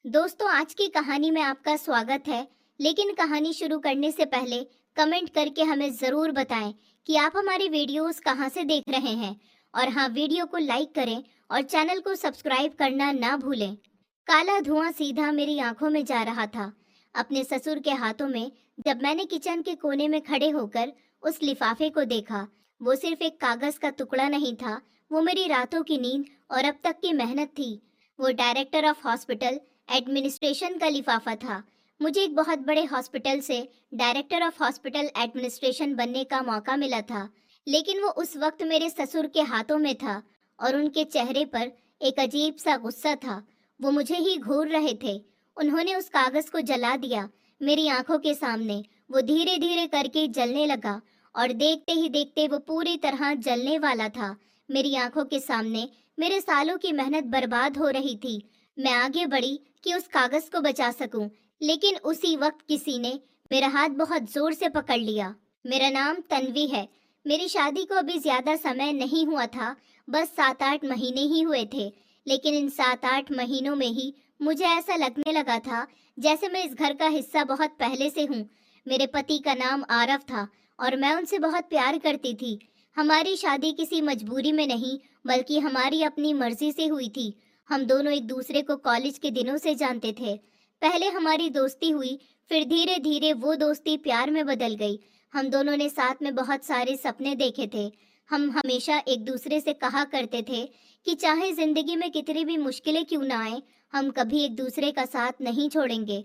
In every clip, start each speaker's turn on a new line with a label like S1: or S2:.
S1: दोस्तों, आज की कहानी में आपका स्वागत है। लेकिन कहानी शुरू करने से पहले कमेंट करके हमें ज़रूर बताएं कि आप हमारी वीडियोस कहां से देख रहे हैं। और हाँ, वीडियो को लाइक करें और चैनल को सब्सक्राइब करना ना भूलें। काला धुआं सीधा मेरी आंखों में जा रहा था, अपने ससुर के हाथों में। जब मैंने किचन के कोने में खड़े होकर उस लिफाफे को देखा, वो सिर्फ एक कागज़ का टुकड़ा नहीं था, वो मेरी रातों की नींद और अब तक की मेहनत थी। वो डायरेक्टर ऑफ हॉस्पिटल एडमिनिस्ट्रेशन का लिफाफा था। मुझे एक बहुत बड़े हॉस्पिटल से डायरेक्टर ऑफ हॉस्पिटल एडमिनिस्ट्रेशन बनने का मौका मिला था, लेकिन वो उस वक्त मेरे ससुर के हाथों में था और उनके चेहरे पर एक अजीब सा गुस्सा था। वो मुझे ही घूर रहे थे। उन्होंने उस कागज को जला दिया मेरी आंखों के सामने। वो धीरे धीरे करके जलने लगा और देखते ही देखते वो पूरी तरह जलने वाला था। मेरी आंखों के सामने मेरे सालों की मेहनत बर्बाद हो रही थी। मैं आगे बढ़ी कि उस कागज को बचा सकूं, लेकिन उसी वक्त किसी ने मेरा हाथ बहुत जोर से पकड़ लिया। मेरा नाम तन्वी है। मेरी शादी को अभी ज्यादा समय नहीं हुआ था, बस 7-8 महीने ही हुए थे। लेकिन इन 7-8 महीनों में ही मुझे ऐसा लगने लगा था जैसे मैं इस घर का हिस्सा बहुत पहले से हूँ। मेरे पति का नाम आरव था और मैं उनसे बहुत प्यार करती थी। हमारी शादी किसी मजबूरी में नहीं, बल्कि हमारी अपनी मर्जी से हुई थी। हम दोनों एक दूसरे को कॉलेज के दिनों से जानते थे। पहले हमारी दोस्ती हुई, फिर धीरे धीरे वो दोस्ती प्यार में बदल गई। हम दोनों ने साथ में बहुत सारे सपने देखे थे। हम हमेशा एक दूसरे से कहा करते थे कि चाहे जिंदगी में कितनी भी मुश्किलें क्यों ना आए, हम कभी एक दूसरे का साथ नहीं छोड़ेंगे।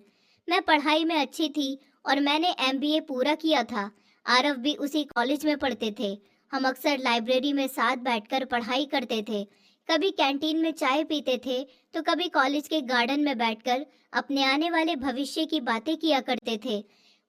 S1: मैं पढ़ाई में अच्छी थी और मैंने एमबीए पूरा किया था। आरव भी उसी कॉलेज में पढ़ते थे। हम अक्सर लाइब्रेरी में साथ बैठकर पढ़ाई करते थे। कभी कैंटीन में चाय पीते थे, तो कभी कॉलेज के गार्डन में बैठकर अपने आने वाले भविष्य की बातें किया करते थे।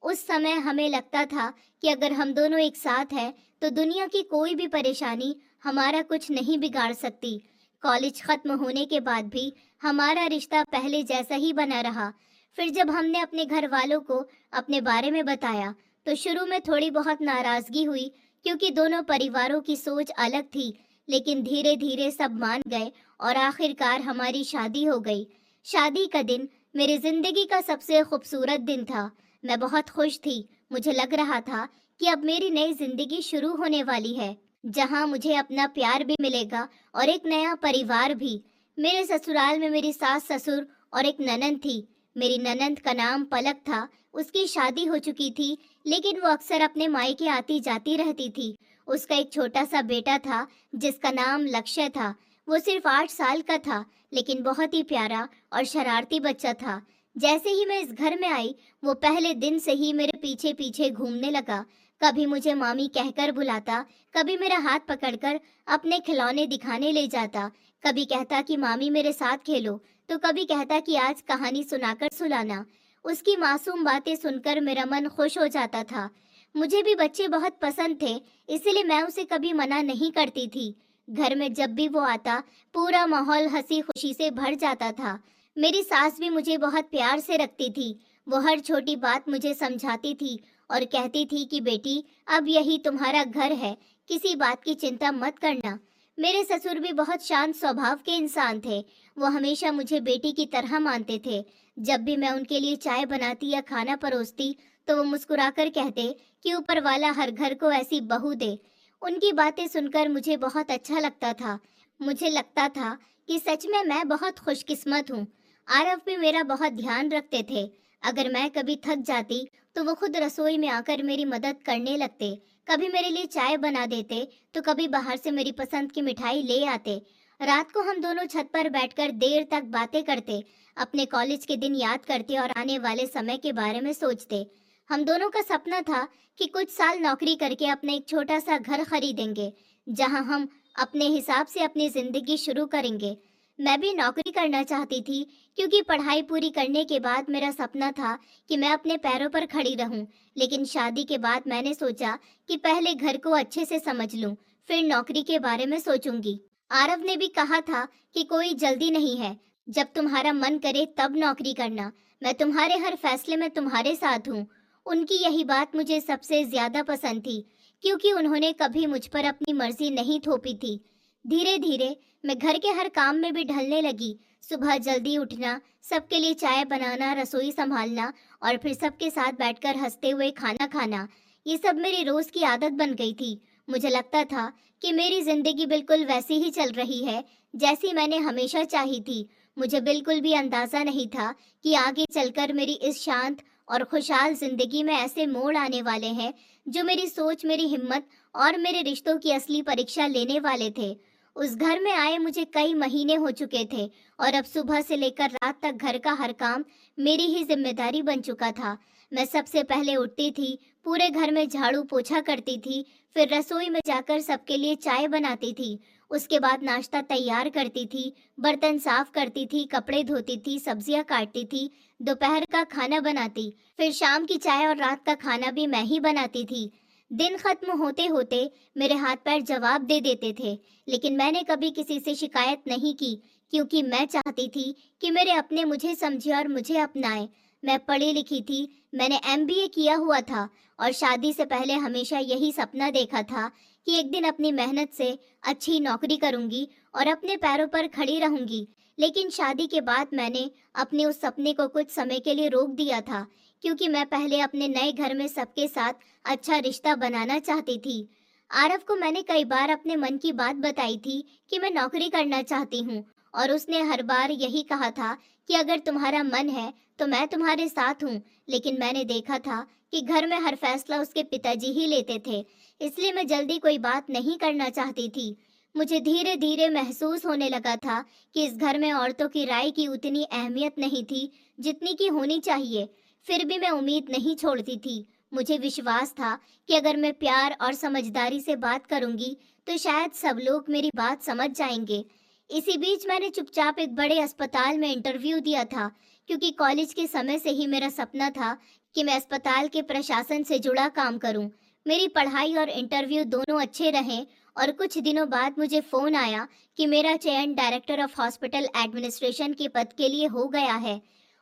S1: उस समय हमें लगता था कि अगर हम दोनों एक साथ हैं, तो दुनिया की कोई भी परेशानी हमारा कुछ नहीं बिगाड़ सकती। कॉलेज खत्म होने के बाद भी हमारा रिश्ता पहले जैसा ही बना रहा। फिर जब हमने अपने घर वालों को अपने बारे में बताया, तो शुरू में थोड़ी बहुत नाराजगी हुई, क्योंकि दोनों परिवारों की सोच अलग थी। लेकिन धीरे धीरे सब मान गए और आखिरकार हमारी शादी हो गई। शादी का दिन मेरी जिंदगी का सबसे खूबसूरत दिन था। मैं बहुत खुश थी। मुझे लग रहा था कि अब मेरी नई जिंदगी शुरू होने वाली है, जहां मुझे अपना प्यार भी मिलेगा और एक नया परिवार भी। मेरे ससुराल में मेरी सास ससुर और एक ननंद थी। मेरी ननंद का नाम पलक था। उसकी शादी हो चुकी थी, लेकिन वो अक्सर अपने मायके आती जाती रहती थी। उसका एक छोटा सा बेटा था जिसका नाम लक्ष्य था। वो सिर्फ 8 साल का था, लेकिन बहुत ही प्यारा और शरारती बच्चा था। जैसे ही मैं इस घर में आई, वो पहले दिन से ही मेरे पीछे पीछे घूमने लगा। कभी मुझे मामी कहकर बुलाता, कभी मेरा हाथ पकड़कर अपने खिलौने दिखाने ले जाता, कभी कहता कि मामी मेरे साथ खेलो, तो कभी कहता कि आज कहानी सुनाकर सुलाना। उसकी मासूम बातें सुनकर मेरा मन खुश हो जाता था। मुझे भी बच्चे बहुत पसंद थे, इसलिए मैं उसे कभी मना नहीं करती थी। घर में जब भी वो आता, पूरा माहौल हंसी खुशी से भर जाता था। मेरी सास भी मुझे बहुत प्यार से रखती थी। वो हर छोटी बात मुझे समझाती थी और कहती थी कि बेटी, अब यही तुम्हारा घर है, किसी बात की चिंता मत करना। मेरे ससुर भी बहुत शांत स्वभाव के इंसान थे। वो हमेशा मुझे बेटी की तरह मानते थे। जब भी मैं उनके लिए चाय बनाती या खाना परोसती, तो वो मुस्कुराकर कहते कि ऊपर वाला हर घर को ऐसी बहू दे। उनकी बातें सुनकर मुझे बहुत अच्छा लगता था। मुझे लगता था कि सच में मैं बहुत खुशकिस्मत हूँ। आरव भी मेरा बहुत ध्यान रखते थे। अगर मैं कभी थक जाती, तो वो खुद रसोई में आकर मेरी मदद करने लगते। कभी मेरे लिए चाय बना देते, तो कभी बाहर से मेरी पसंद की मिठाई ले आते। रात को हम दोनों छत पर बैठकर देर तक बातें करते, अपने कॉलेज के दिन याद करते और आने वाले समय के बारे में सोचते। हम दोनों का सपना था कि कुछ साल नौकरी करके अपना एक छोटा सा घर खरीदेंगे, जहां हम अपने हिसाब से अपनी जिंदगी शुरू करेंगे। मैं भी नौकरी करना चाहती थी, क्योंकि पढ़ाई पूरी करने के बाद मेरा सपना था कि मैं अपने पैरों पर खड़ी रहूं। लेकिन शादी के बाद मैंने सोचा कि पहले घर को अच्छे से समझ लूं, फिर नौकरी के बारे में सोचूंगी। आरव ने भी कहा था कि कोई जल्दी नहीं है, जब तुम्हारा मन करे तब नौकरी करना। मैं तुम्हारे हर फैसले में तुम्हारे साथ हूँ। उनकी यही बात मुझे सबसे ज्यादा पसंद थी, क्योंकि उन्होंने कभी मुझ पर अपनी मर्जी नहीं थोपी थी। धीरे धीरे मैं घर के हर काम में भी ढलने लगी। सुबह जल्दी उठना, सबके लिए चाय बनाना, रसोई संभालना और फिर सबके साथ बैठकर हंसते हुए खाना खाना, ये सब मेरी रोज की आदत बन गई थी। मुझे लगता था कि मेरी जिंदगी बिल्कुल वैसी ही चल रही है जैसी मैंने हमेशा चाही थी। मुझे बिल्कुल भी अंदाजा नहीं था कि आगे चलकर मेरी इस शांत और खुशहाल जिंदगी में ऐसे मोड़ आने वाले हैं जो मेरी सोच, मेरी हिम्मत और मेरे रिश्तों की असली परीक्षा लेने वाले थे। उस घर में आए मुझे कई महीने हो चुके थे और अब सुबह से लेकर रात तक घर का हर काम मेरी ही जिम्मेदारी बन चुका था। मैं सबसे पहले उठती थी, पूरे घर में झाड़ू पोछा करती थी, फिर रसोई में जाकर सबके लिए चाय बनाती थी। उसके बाद नाश्ता तैयार करती थी, बर्तन साफ करती थी, कपड़े धोती थी, सब्जियां काटती थी, दोपहर का खाना बनाती, फिर शाम की चाय और रात का खाना भी मैं ही बनाती थी। दिन खत्म होते होते मेरे हाथ पैर जवाब दे देते थे, लेकिन मैंने कभी किसी से शिकायत नहीं की, क्योंकि मैं चाहती थी कि मेरे अपने मुझे समझे और मुझे अपनाए। मैं पढ़ी लिखी थी, मैंने एमबीए किया हुआ था और शादी से पहले हमेशा यही सपना देखा था कि एक दिन अपनी मेहनत से अच्छी नौकरी करूंगी और अपने पैरों पर खड़ी रहूंगी। लेकिन शादी के बाद मैंने अपने उस सपने को कुछ समय के लिए रोक दिया था, क्योंकि मैं पहले अपने नए घर में सबके साथ अच्छा रिश्ता बनाना चाहती थी। आरव को मैंने कई बार अपने मन की बात बताई थी कि मैं नौकरी करना चाहती हूँ, और उसने हर बार यही कहा था कि अगर तुम्हारा मन है तो मैं तुम्हारे साथ हूँ। लेकिन मैंने देखा था कि घर में हर फैसला उसके पिताजी ही लेते थे, इसलिए मैं जल्दी कोई बात नहीं करना चाहती थी। मुझे धीरे धीरे महसूस होने लगा था कि इस घर में औरतों की राय की उतनी अहमियत नहीं थी जितनी की होनी चाहिए। फिर भी मैं उम्मीद नहीं छोड़ती थी। मुझे विश्वास था कि अगर मैं प्यार और समझदारी से बात करूंगी तो शायद सब लोग मेरी बात समझ जाएंगे। इसी बीच मैंने चुपचाप एक बड़े अस्पताल में इंटरव्यू दिया था, क्योंकि कॉलेज के समय से ही मेरा सपना था कि मैं अस्पताल के प्रशासन से जुड़ा काम करूं। मेरी पढ़ाई और इंटरव्यू दोनों अच्छे रहे और कुछ दिनों बाद मुझे फोन आया कि मेरा चयन डायरेक्टर ऑफ हॉस्पिटल एडमिनिस्ट्रेशन के पद के लिए हो गया है।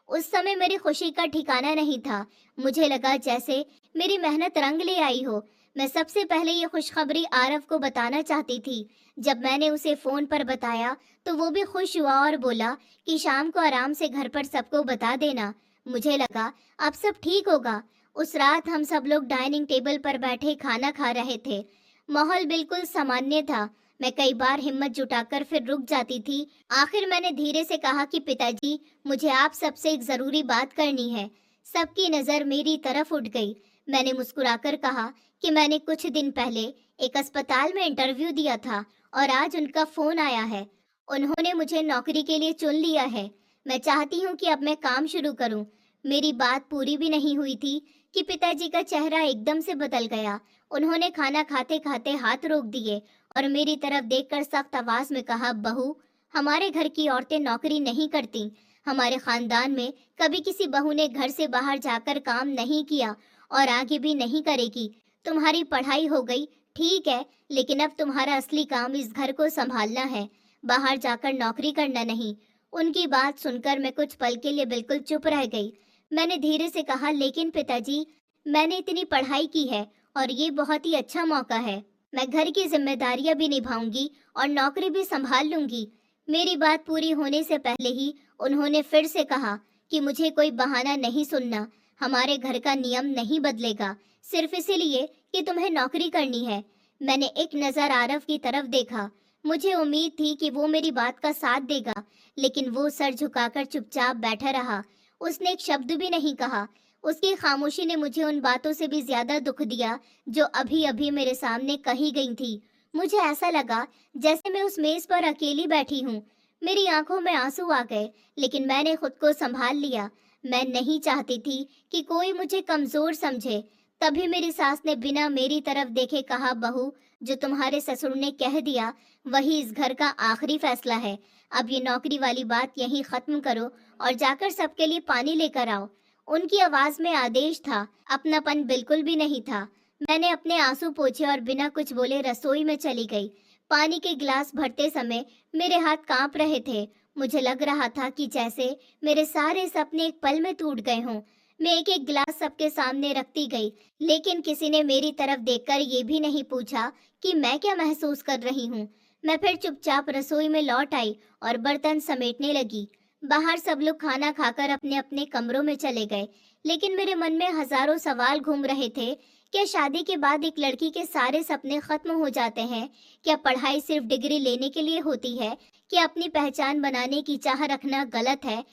S1: उस समय मेरी खुशी का ठिकाना नहीं था। मुझे लगा जैसे मेरी मेहनत रंग ले आई हो। मैं सबसे पहले ये खुशखबरी आरव को बताना चाहती थी। जब मैंने उसे फोन पर बताया तो वो भी खुश हुआ और बोला कि शाम को आराम से घर पर सबको बता देना। मुझे लगा अब सब ठीक होगा। उस रात हम सब लोग डाइनिंग टेबल पर बैठे खाना खा रहे थे। माहौल बिल्कुल सामान्य था। मैं कई बार हिम्मत जुटाकर फिर रुक जाती थी। आखिर मैंने धीरे से कहा कि पिताजी, मुझे आप सबसे एक जरूरी बात करनी है। सबकी नजर मेरी तरफ उठ गई। मैंने मुस्कुराकर कहा कि मैंने कुछ दिन पहले एक अस्पताल में इंटरव्यू दिया था और आज उनका फोन आया है। उन्होंने मुझे नौकरी के लिए चुन लिया है। मैं चाहती हूँ कि अब मैं काम शुरू करूँ। मेरी बात पूरी भी नहीं हुई थी कि पिताजी का चेहरा एकदम से बदल गया। उन्होंने खाना खाते खाते हाथ रोक दिए और मेरी तरफ देखकर सख्त आवाज में कहा, बहू, हमारे घर की औरतें नौकरी नहीं करती। हमारे खानदान में कभी किसी बहू ने घर से बाहर जाकर काम नहीं किया और आगे भी नहीं करेगी। तुम्हारी पढ़ाई हो गई, ठीक है, लेकिन अब तुम्हारा असली काम इस घर को संभालना है, बाहर जाकर नौकरी करना नहीं। उनकी बात सुनकर मैं कुछ पल के लिए बिल्कुल चुप रह गई। मैंने धीरे से कहा, लेकिन पिताजी, मैंने इतनी पढ़ाई की है और ये बहुत ही अच्छा मौका है। मैं घर की जिम्मेदारियां भी निभाऊंगी और नौकरी भी संभाल लूंगी। मेरी बात पूरी होने से पहले ही उन्होंने फिर से कहा कि मुझे कोई बहाना नहीं सुनना। हमारे घर का नियम नहीं बदलेगा सिर्फ इसीलिए कि तुम्हें नौकरी करनी है। मैंने एक नजर आरव की तरफ देखा। मुझे उम्मीद थी कि वो मेरी बात का साथ देगा, लेकिन वो सर झुकाकर चुपचाप बैठा रहा। उसने एक शब्द भी नहीं कहा। उसकी खामोशी ने मुझे उन बातों से भी ज्यादा दुख दिया जो अभी अभी मेरे सामने कही गई थी। मुझे ऐसा लगा जैसे मैं उस मेज पर अकेली बैठी हूँ। मेरी आंखों में आंसू आ गए, लेकिन मैंने खुद को संभाल लिया। मैं नहीं चाहती थी कि कोई मुझे कमजोर समझे। तभी मेरी सास ने बिना मेरी तरफ देखे कहा, बहू, जो तुम्हारे ससुर ने कह दिया वही इस घर का आखिरी फैसला है। अब ये नौकरी वाली बात यहीं खत्म करो और जाकर सबके लिए पानी लेकर आओ। उनकी आवाज में आदेश था, अपनापन बिल्कुल भी नहीं था। मैंने अपने आंसू पोंछे और बिना कुछ बोले रसोई में चली गई। पानी के गिलास भरते समय मेरे हाथ कांप रहे थे। मुझे लग रहा था कि जैसे मेरे सारे सपने एक पल में टूट गए हों। मैं एक एक गिलास सबके सामने रखती गई, लेकिन किसी ने मेरी तरफ देखकर ये भी नहीं पूछा कि मैं क्या महसूस कर रही हूँ। मैं फिर चुपचाप रसोई में लौट आई और बर्तन समेटने लगी। बाहर सब लोग खाना खाकर अपने अपने कमरों में चले गए, लेकिन मेरे मन में हजारों सवाल घूम रहे थे। क्या शादी के बाद एक लड़की के सारे सपने खत्म हो जाते हैं? क्या पढ़ाई सिर्फ डिग्री लेने के लिए होती है? क्या अपनी पहचान बनाने की चाह रखना गलत है?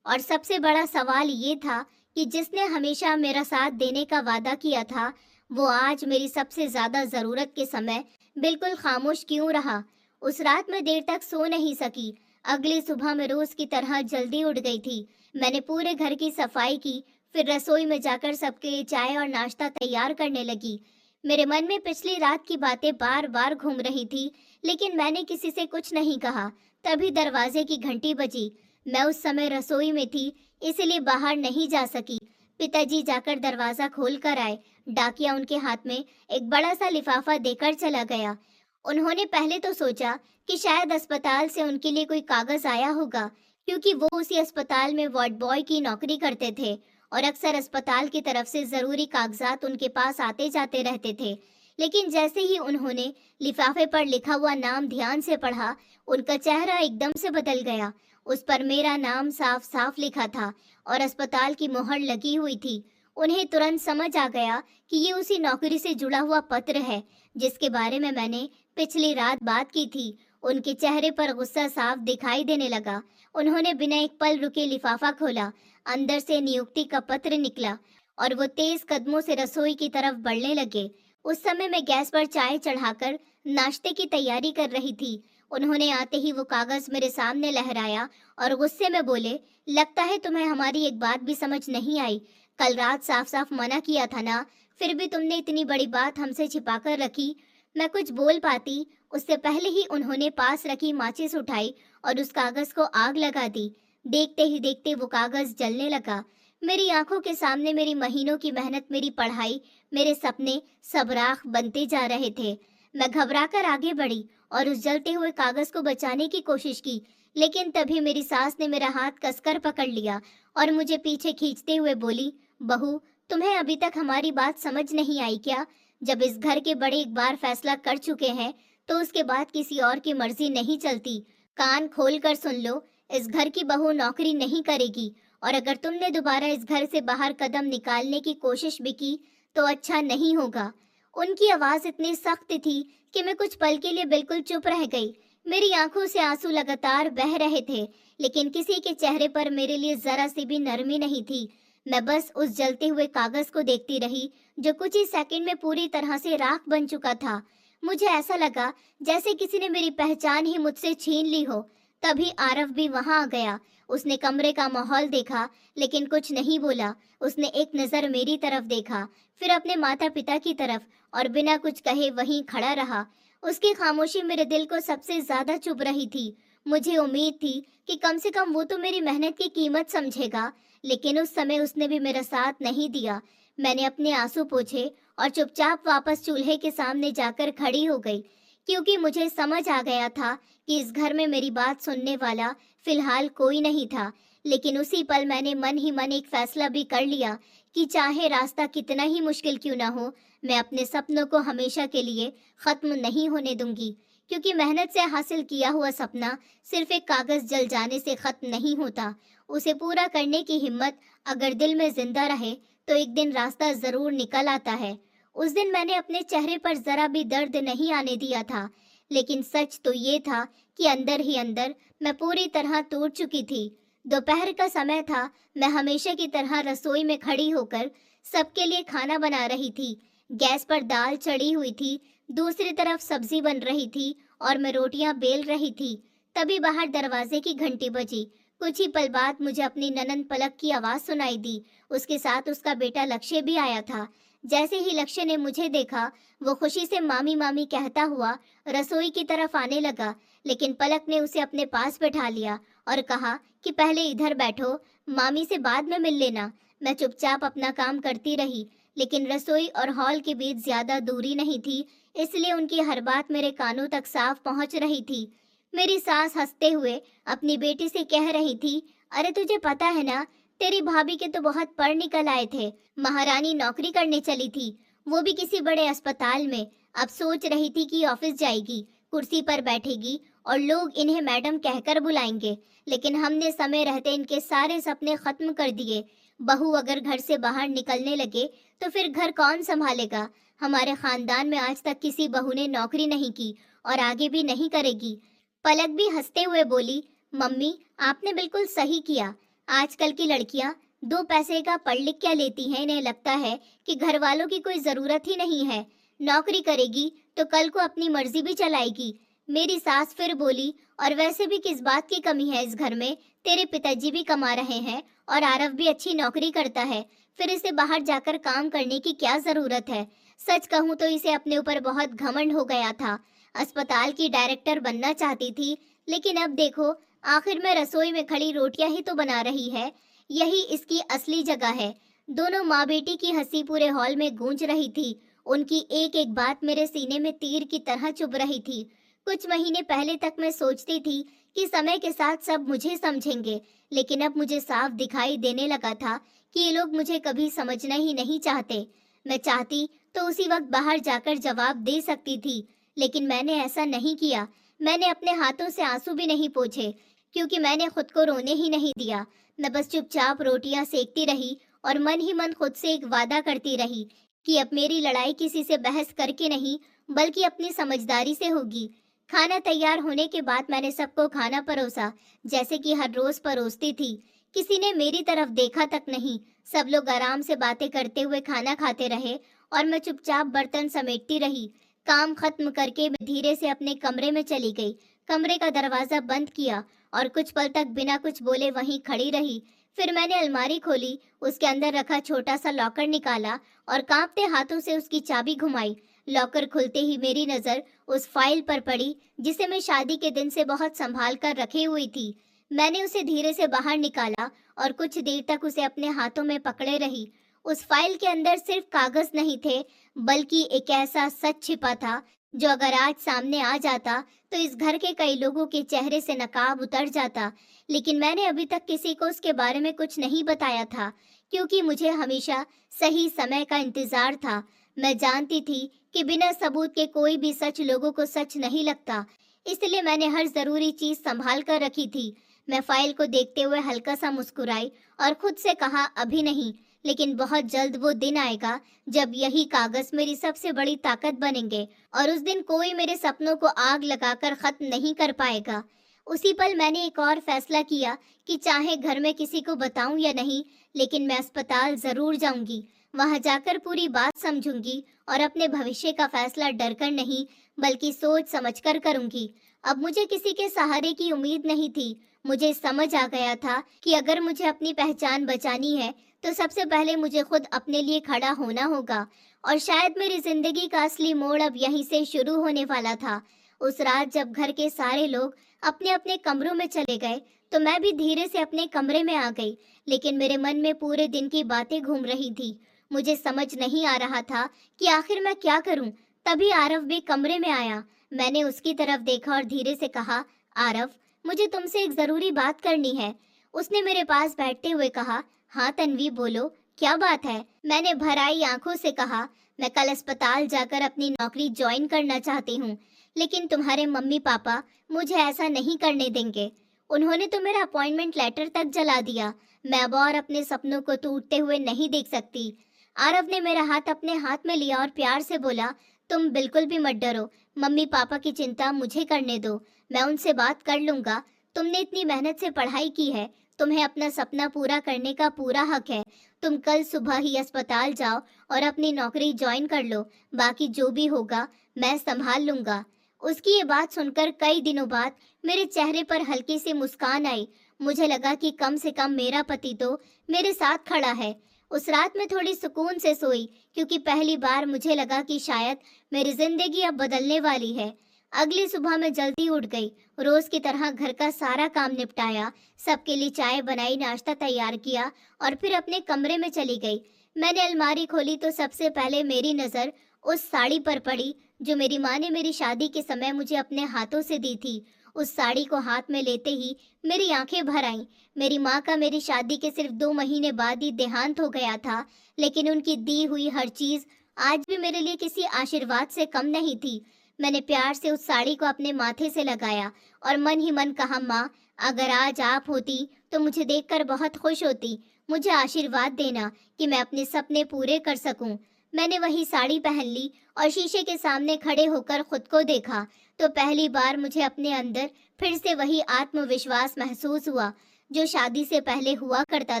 S1: और सबसे बड़ा सवाल ये था कि जिसने हमेशा मेरा साथ देने का वादा किया था, वो आज मेरी सबसे ज्यादा जरूरत के समय बिल्कुल खामोश क्यों रहा? उस रात मैं देर तक सो नहीं सकी। अगली सुबह मैं रोज की तरह जल्दी उठ गई थी। मैंने पूरे घर की सफाई की, फिर रसोई में जाकर सबके लिए चाय और नाश्ता तैयार करने लगी। मेरे मन में पिछली रात की बातें बार बार घूम रही थी, लेकिन मैंने किसी से कुछ नहीं कहा। तभी दरवाजे की घंटी बजी। मैं उस समय रसोई में थी, इसलिए बाहर नहीं जा सकी। पिताजी जाकर दरवाजा खोल कर आए। डाकिया उनके हाथ में एक बड़ा सा लिफाफा देकर चला गया। उन्होंने पहले तो सोचा कि शायद अस्पताल से उनके लिए कोई कागज आया होगा, क्योंकि वो उसी अस्पताल में वार्ड बॉय की नौकरी करते थे और अक्सर अस्पताल की तरफ से जरूरी कागजात उनके पास आते जाते रहते थे। लेकिन जैसे ही उन्होंने लिफाफे पर लिखा हुआ नाम ध्यान से पढ़ा, उनका चेहरा एकदम से बदल गया। उस पर मेरा नाम साफ साफ लिखा था और अस्पताल की मोहर लगी हुई थी। उन्हें तुरंत समझ आ गया कि ये उसी नौकरी से जुड़ा हुआ पत्र है जिसके बारे में मैंने पिछली रात बात की थी। उनके चेहरे पर गुस्सा साफ दिखाई देने लगा। उन्होंने बिना एक पल रुके लिफाफा खोला। अंदर से नियुक्ति का पत्र निकला और वो तेज कदमों से रसोई की तरफ बढ़ने लगे। उस समय मैं गैस पर चाय चढ़ाकर नाश्ते की तैयारी कर रही थी। उन्होंने आते ही वो कागज मेरे सामने लहराया और गुस्से में बोले, लगता है तुम्हें हमारी एक बात भी समझ नहीं आई। कल रात साफ साफ मना किया था ना, फिर भी तुमने इतनी बड़ी बात हमसे छिपाकर रखी। मैं कुछ बोल पाती उससे पहले ही उन्होंने पास रखी माचिस उठाई और उस कागज को आग लगा दी। देखते ही देखते वो कागज जलने लगा। मेरी आंखों के सामने मेरी महीनों की मेहनत, मेरी पढ़ाई, मेरे सपने सब राख बनते जा रहे थे। मैं घबराकर आगे बढ़ी और उस जलते हुए कागज को बचाने की कोशिश की, लेकिन तभी मेरी सास ने मेरा हाथ कसकर पकड़ लिया और मुझे पीछे खींचते हुए बोली, बहू, तुम्हें अभी तक हमारी बात समझ नहीं आई क्या? जब इस घर के बड़े एक बार फैसला कर चुके हैं तो उसके बाद किसी और की मर्जी नहीं चलती। कान खोल कर सुन लो, इस घर की बहू नौकरी नहीं करेगी और अगर तुमने दोबारा इस घर से बाहर कदम निकालने की कोशिश भी की तो अच्छा नहीं होगा। उनकी आवाज इतनी सख्त थी कि मैं कुछ पल के लिए बिल्कुल चुप रह गई। मेरी आंखों से आंसू लगातार बह रहे थे, लेकिन किसी के चेहरे पर मेरे लिए जरा सी भी नरमी नहीं थी। मैं बस उस जलते हुए कागज को देखती रही जो कुछ ही सेकंड में पूरी तरह से राख बन चुका था। मुझे ऐसा लगा जैसे किसी ने मेरी पहचान ही मुझसे छीन ली हो। तभी आरव भी वहां आ गया। उसने कमरे का माहौल देखा, लेकिन कुछ नहीं बोला। उसने एक नजर मेरी तरफ देखा, फिर अपने माता पिता की तरफ और बिना कुछ कहे वहीं खड़ा रहा। उसकी खामोशी मेरे दिल को सबसे ज्यादा चुभ रही थी। मुझे उम्मीद थी कि कम से कम वो तो मेरी मेहनत की कीमत समझेगा, लेकिन उस समय उसने भी मेरा साथ नहीं दिया। मैंने अपने आंसू पोंछे और चुपचाप वापस चूल्हे के सामने जाकर खड़ी हो गई, क्योंकि मुझे समझ आ गया था कि इस घर में मेरी बात सुनने वाला फिलहाल कोई नहीं था। लेकिन उसी पल मैंने मन ही मन एक फैसला भी कर लिया कि चाहे रास्ता कितना ही मुश्किल क्यों ना हो, मैं अपने सपनों को हमेशा के लिए खत्म नहीं होने दूंगी। क्योंकि मेहनत से हासिल किया हुआ सपना सिर्फ एक कागज जल जाने से खत्म नहीं होता। उसे पूरा करने की हिम्मत अगर दिल में जिंदा रहे तो एक दिन रास्ता जरूर निकल आता है। उस दिन मैंने अपने चेहरे पर जरा भी दर्द नहीं आने दिया था, लेकिन सच तो ये था कि अंदर ही अंदर मैं पूरी तरह टूट चुकी थी। दोपहर का समय था। मैं हमेशा की तरह रसोई में खड़ी होकर सबके लिए खाना बना रही थी। गैस पर दाल चढ़ी हुई थी, दूसरी तरफ सब्जी बन रही थी और मैं रोटियां बेल रही थी। तभी बाहर दरवाजे की घंटी बजी। कुछ ही पल बाद मुझे अपनी ननंद पलक की आवाज सुनाई दी। उसके साथ उसका बेटा लक्ष्य भी आया था। जैसे ही लक्ष्य ने मुझे देखा, वो खुशी से मामी मामी कहता हुआ रसोई की तरफ आने लगा, लेकिन पलक ने उसे अपने पास बैठा लिया और कहा कि पहले इधर बैठो, मामी से बाद में मिल लेना। मैं चुपचाप अपना काम करती रही, लेकिन रसोई और हॉल के बीच ज्यादा दूरी नहीं थी, इसलिए उनकी हर बात मेरे कानों तक साफ पहुंच रही थी। मेरी सास हंसते हुए अपनी बेटी से कह रही थी, अरे तुझे पता है ना, तेरी भाभी के तो बहुत पढ़ निकल आए थे, महारानी नौकरी करने चली थी, वो भी किसी बड़े अस्पताल में। अब सोच रही थी कि ऑफिस जाएगी, कुर्सी पर बैठेगी और लोग इन्हें मैडम कहकर बुलाएंगे। लेकिन हमने समय रहते इनके सारे सपने खत्म कर दिए। बहू अगर घर से बाहर निकलने लगे तो फिर घर कौन संभालेगा? हमारे खानदान में आज तक किसी बहू ने नौकरी नहीं की और आगे भी नहीं करेगी। पलक भी हंसते हुए बोली, मम्मी आपने बिल्कुल सही किया। आजकल की लड़कियां 2 पैसे का पढ़ लिख क्या लेती हैं? इन्हें लगता है कि घर वालों की कोई जरूरत ही नहीं है। नौकरी करेगी तो कल को अपनी मर्जी भी चलाएगी। मेरी सास फिर बोली, और वैसे भी किस बात की कमी है इस घर में? तेरे पिताजी भी कमा रहे हैं और आरव भी अच्छी नौकरी करता है, फिर इसे बाहर जाकर काम करने की क्या जरूरत है? सच कहूँ तो इसे अपने ऊपर बहुत घमंड हो गया था। अस्पताल की डायरेक्टर बनना चाहती थी, लेकिन अब देखो आखिर में रसोई में खड़ी रोटियां ही तो बना रही है। यही इसकी असली जगह है। दोनों माँ बेटी की हंसी पूरे हॉल में गूंज रही थी। उनकी एक एक बात मेरे सीने में तीर की तरह चुभ रही थी। कुछ महीने पहले तक मैं सोचती थी कि समय के साथ सब मुझे समझेंगे, लेकिन अब मुझे साफ दिखाई देने लगा था कि ये लोग मुझे कभी समझना ही नहीं चाहते। मैं चाहती तो उसी वक्त बाहर जाकर जवाब दे सकती थी, लेकिन मैंने ऐसा नहीं किया। मैंने अपने हाथों से आंसू भी नहीं पोंछे, क्योंकि मैंने खुद को रोने ही नहीं दिया। मैं बस चुपचाप रोटियां सेकती रही और मन ही मन खुद से एक वादा करती रही कि अब मेरी लड़ाई किसी से बहस करके नहीं, बल्कि अपनी समझदारी से होगी। खाना तैयार होने के बाद मैंने सबको खाना परोसा, जैसे कि हर रोज परोसती थी। किसी ने मेरी तरफ देखा तक नहीं। सब लोग आराम से बातें करते हुए खाना खाते रहे और मैं चुपचाप बर्तन समेटती रही। काम खत्म करके मैं धीरे से अपने कमरे में चली गई। कमरे का दरवाजा बंद किया और कुछ पल तक बिना कुछ बोले वहीं खड़ी रही। फिर मैंने अलमारी खोली, उसके अंदर रखा छोटा सा लॉकर निकाला और कांपते हाथों से उसकी चाबी घुमाई। लॉकर खुलते ही मेरी नजर उस फाइल पर पड़ी जिसे मैं शादी के दिन से बहुत संभाल कर रखी हुई थी। मैंने उसे धीरे से बाहर निकाला और कुछ देर तक उसे अपने हाथों में पकड़े रही। उस फाइल के अंदर सिर्फ कागज नहीं थे, बल्कि एक ऐसा सच छिपा था जो अगर आज सामने आ जाता तो इस घर के कई लोगों के चेहरे से नकाब उतर जाता। लेकिन मैंने अभी तक किसी को उसके बारे में कुछ नहीं बताया था, क्योंकि मुझे हमेशा सही समय का इंतजार था। मैं जानती थी कि बिना सबूत के कोई भी सच लोगों को सच नहीं लगता, इसलिए मैंने हर जरूरी चीज संभाल कर रखी थी। मैं फाइल को देखते हुए हल्का सा मुस्कुराई और खुद से कहा, अभी नहीं, लेकिन बहुत जल्द वो दिन आएगा जब यही कागज मेरी सबसे बड़ी ताकत बनेंगे और उस दिन कोई मेरे सपनों को आग लगाकर खत्म नहीं कर पाएगा। उसी पल मैंने एक और फैसला किया कि चाहे घर में किसी को बताऊं या नहीं, लेकिन मैं अस्पताल जरूर जाऊंगी। वहां जाकर पूरी बात समझूंगी और अपने भविष्य का फैसला डरकर नहीं, बल्कि सोच समझकर करूंगी। अब मुझे किसी के सहारे की उम्मीद नहीं थी। मुझे समझ आ गया था कि अगर मुझे अपनी पहचान बचानी है तो सबसे पहले मुझे खुद अपने लिए खड़ा होना होगा। और शायद मेरी जिंदगी का असली मोड़ अब यहीं से शुरू होने वाला था। उस रात जब घर के सारे लोग अपने अपने कमरों में चले गए तो मैं भी धीरे से अपने कमरे में आ गई, लेकिन मेरे मन में पूरे दिन की बातें घूम रही थी। मुझे समझ नहीं आ रहा था कि आखिर मैं क्या करूं। तभी आरव भी कमरे में आया। मैंने उसकी तरफ देखा और धीरे से कहा, आरव, मुझे तुमसे एक जरूरी बात करनी है। उसने मेरे पास बैठते हुए कहा, हाँ तन्वी बोलो, क्या बात है? मैंने भर आई आंखों से कहा, मैं कल अस्पताल जाकर अपनी नौकरी ज्वाइन करना चाहती हूँ, लेकिन तुम्हारे मम्मी पापा मुझे ऐसा नहीं करने देंगे। उन्होंने तो मेरा अपॉइंटमेंट लेटर तक जला दिया। मैं अब और अपने सपनों को टूटते हुए नहीं देख सकती। आरव ने मेरा हाथ अपने हाथ में लिया और प्यार से बोला, तुम बिल्कुल भी मत डरो। मम्मी पापा की चिंता मुझे करने दो, मैं उनसे बात कर लूंगा। तुमने इतनी मेहनत से पढ़ाई की है, तुम्हें अपना सपना पूरा करने का पूरा हक है। तुम कल सुबह ही अस्पताल जाओ और अपनी नौकरी ज्वाइन कर लो। बाकी जो भी होगा मैं संभाल लूंगा। उसकी ये बात सुनकर कई दिनों बाद मेरे चेहरे पर हल्की सी मुस्कान आई। मुझे लगा कि कम से कम मेरा पति तो मेरे साथ खड़ा है। उस रात में थोड़ी सुकून से सोई, क्योंकि पहली बार मुझे लगा कि शायद मेरी जिंदगी अब बदलने वाली है। अगली सुबह मैं जल्दी उठ गई। रोज की तरह घर का सारा काम निपटाया, सबके लिए चाय बनाई, नाश्ता तैयार किया और फिर अपने कमरे में चली गई। मैंने अलमारी खोली तो सबसे पहले मेरी नजर उस साड़ी पर पड़ी जो मेरी माँ ने मेरी शादी के समय मुझे अपने हाथों से दी थी। उस साड़ी को हाथ में लेते ही मेरी आंखें भर आईं। मेरी माँ का मेरी शादी के सिर्फ 2 महीने बाद ही देहांत हो गया था, लेकिन उनकी दी हुई हर चीज आज भी मेरे लिए किसी आशीर्वाद से कम नहीं थी। मैंने प्यार से उस साड़ी को अपने माथे से लगाया और मन ही मन कहा, माँ, अगर आज आप होती तो मुझे देखकर बहुत खुश होती। मुझे आशीर्वाद देना कि मैं अपने सपने पूरे कर सकूं। मैंने वही साड़ी पहन ली और शीशे के सामने खड़े होकर खुद को देखा तो पहली बार मुझे अपने अंदर फिर से वही आत्मविश्वास महसूस हुआ जो शादी से पहले हुआ करता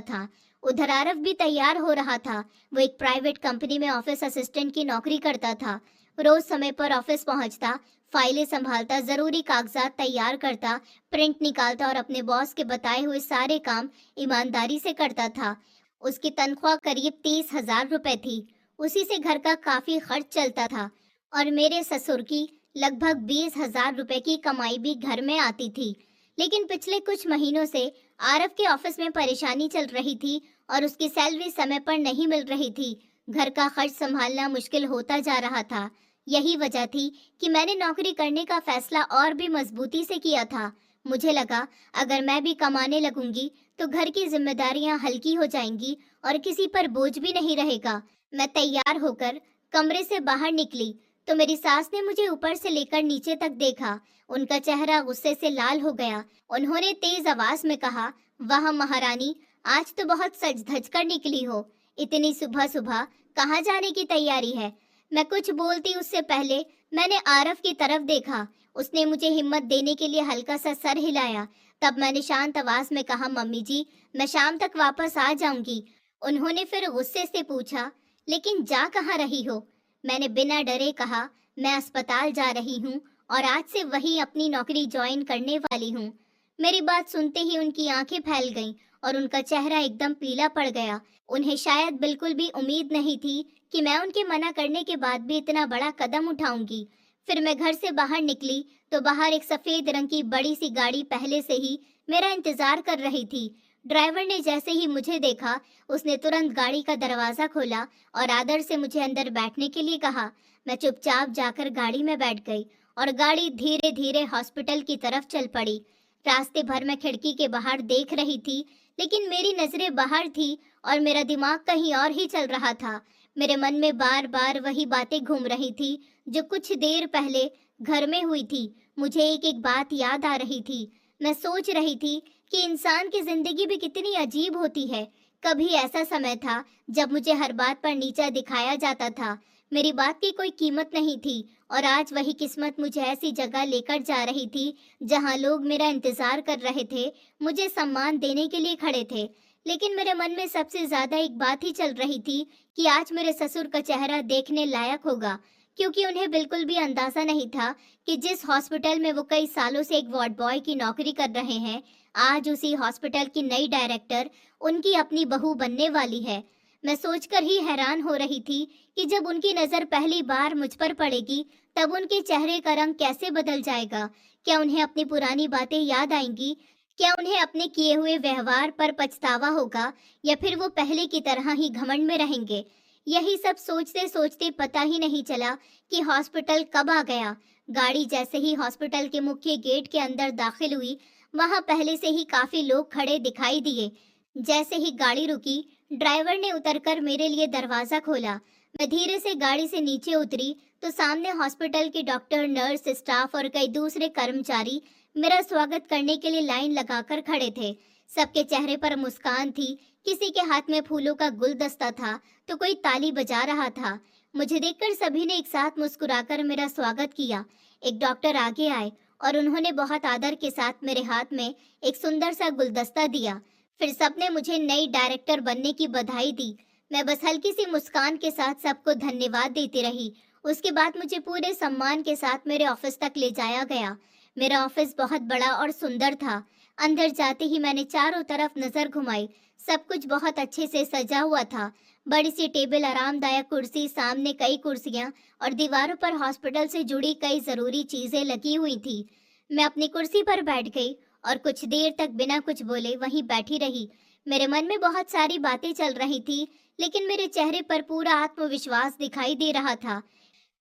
S1: था। उधर आरव भी तैयार हो रहा था। वो एक प्राइवेट कंपनी में ऑफिस असिस्टेंट की नौकरी करता था। रोज समय पर ऑफिस पहुंचता, फाइलें संभालता, जरूरी कागजात तैयार करता, प्रिंट निकालता और अपने बॉस के बताए हुए सारे काम ईमानदारी से करता था। उसकी तनख्वाह करीब 30,000 रुपए थी। उसी से घर का काफी खर्च चलता था और मेरे ससुर की लगभग 20,000 रुपए की कमाई भी घर में आती थी। लेकिन पिछले कुछ महीनों से आरव के ऑफिस में परेशानी चल रही थी और उसकी सैलरी समय पर नहीं मिल रही थी। घर का खर्च संभालना मुश्किल होता जा रहा था। यही वजह थी कि मैंने नौकरी करने का फैसला और भी मजबूती से किया था। मुझे लगा अगर मैं भी कमाने लगूंगी तो घर की जिम्मेदारियां हल्की हो जाएंगी और किसी पर बोझ भी नहीं रहेगा। मैं तैयार होकर कमरे से बाहर निकली तो मेरी सास ने मुझे ऊपर से लेकर नीचे तक देखा। उनका चेहरा गुस्से से लाल हो गया। उन्होंने तेज आवाज में कहा, वाह महारानी, आज तो बहुत सज धज कर निकली हो। इतनी सुबह सुबह कहाँ जाने की तैयारी है? मैं कुछ बोलती उससे पहले मैंने आरव की तरफ देखा। उसने मुझे हिम्मत देने के लिए हल्का सा सर हिलाया। तब मैंने शांत आवाज में कहा, मम्मी जी, मैं शाम तक वापस आ जाऊंगी। उन्होंने फिर गुस्से से पूछा, लेकिन जा कहाँ रही हो? मैंने बिना डरे कहा, मैं अस्पताल जा रही हूँ और आज से वही अपनी नौकरी ज्वाइन करने वाली हूँ। मेरी बात सुनते ही उनकी आंखें फैल गईं और उनका चेहरा एकदम पीला पड़ गया। उन्हें शायद बिल्कुल भी उम्मीद नहीं थी कि मैं उनके मना करने के बाद भी इतना बड़ा कदम उठाऊंगी। फिर मैं घर से बाहर निकली तो बाहर एक सफेद रंग की बड़ी सी गाड़ी पहले से ही मेरा इंतजार कर रही थी। ड्राइवर ने जैसे ही मुझे देखा, उसने तुरंत गाड़ी का दरवाजा खोला और आदर से मुझे अंदर बैठने के लिए कहा। मैं चुपचाप जाकर गाड़ी में बैठ गई और गाड़ी धीरे धीरे हॉस्पिटल की तरफ चल पड़ी। रास्ते भर मैं खिड़की के बाहर देख रही थी, लेकिन मेरी नजरें बाहर थी और मेरा दिमाग कहीं और ही चल रहा था। मेरे मन में बार बार वही बातें घूम रही थी जो कुछ देर पहले घर में हुई थी। मुझे एक एक बात याद आ रही थी। मैं सोच रही थी कि इंसान की जिंदगी भी कितनी अजीब होती है। कभी ऐसा समय था जब मुझे हर बात पर नीचा दिखाया जाता था, मेरी बात की कोई कीमत नहीं थी, और आज वही किस्मत मुझे ऐसी जगह लेकर जा रही थी जहां लोग मेरा इंतजार कर रहे थे, मुझे सम्मान देने के लिए खड़े थे। लेकिन मेरे मन में सबसे ज्यादा एक बात ही चल रही थी कि आज मेरे ससुर का चेहरा देखने लायक होगा, क्योंकि उन्हें बिल्कुल भी अंदाजा नहीं था कि जिस हॉस्पिटल में वो कई सालों से एक वार्ड बॉय की नौकरी कर रहे हैं, आज उसी हॉस्पिटल की नई डायरेक्टर उनकी अपनी बहू बनने वाली है। मैं सोचकर ही हैरान हो रही थी कि जब उनकी नजर पहली बार मुझ पर पड़ेगी तब उनके चेहरे का रंग कैसे बदल जाएगा। क्या उन्हें अपनी पुरानी बातें याद आएंगी? क्या उन्हें अपने किए हुए व्यवहार पर पछतावा होगा, या फिर वो पहले की तरह ही घमंड में रहेंगे? यही सब सोचते सोचते पता ही नहीं चला कि हॉस्पिटल कब आ गया। गाड़ी जैसे ही हॉस्पिटल के मुख्य गेट के अंदर दाखिल हुई, वहां पहले से ही काफी लोग खड़े दिखाई दिए। जैसे ही गाड़ी रुकी, ड्राइवर ने उतरकर मेरे लिए दरवाजा खोला। मैं धीरे से गाड़ी से नीचे उतरी तो सामने हॉस्पिटल के डॉक्टर, नर्स, स्टाफ और कई दूसरे कर्मचारी मेरा स्वागत करने के लिए लाइन लगाकर खड़े थे। सबके चेहरे पर मुस्कान थी। किसी के हाथ में फूलों का गुलदस्ता था तो कोई ताली बजा रहा था। मुझे देखकर सभी ने एक साथ मुस्कुराकर मेरा स्वागत किया। एक डॉक्टर आगे आए और उन्होंने बहुत आदर के साथ मेरे हाथ में एक सुंदर सा गुलदस्ता दिया। फिर सबने मुझे नई डायरेक्टर बनने की बधाई दी। मैं बस हल्की सी मुस्कान के साथ सबको धन्यवाद देती रही। उसके बाद मुझे पूरे सम्मान के साथ मेरे ऑफिस तक ले जाया गया। मेरा ऑफिस बहुत बड़ा और सुंदर था। अंदर जाते ही मैंने चारों तरफ नजर घुमाई। सब कुछ बहुत अच्छे से सजा हुआ था। बड़ी सी टेबल, आरामदायक कुर्सी, सामने कई कुर्सियां और दीवारों पर हॉस्पिटल से जुड़ी कई जरूरी चीजें लगी हुई थी। मैं अपनी कुर्सी पर बैठ गई और कुछ देर तक बिना कुछ बोले वहीं बैठी रही। मेरे मन में बहुत सारी बातें चल रही थी, लेकिन मेरे चेहरे पर पूरा आत्मविश्वास दिखाई दे रहा था।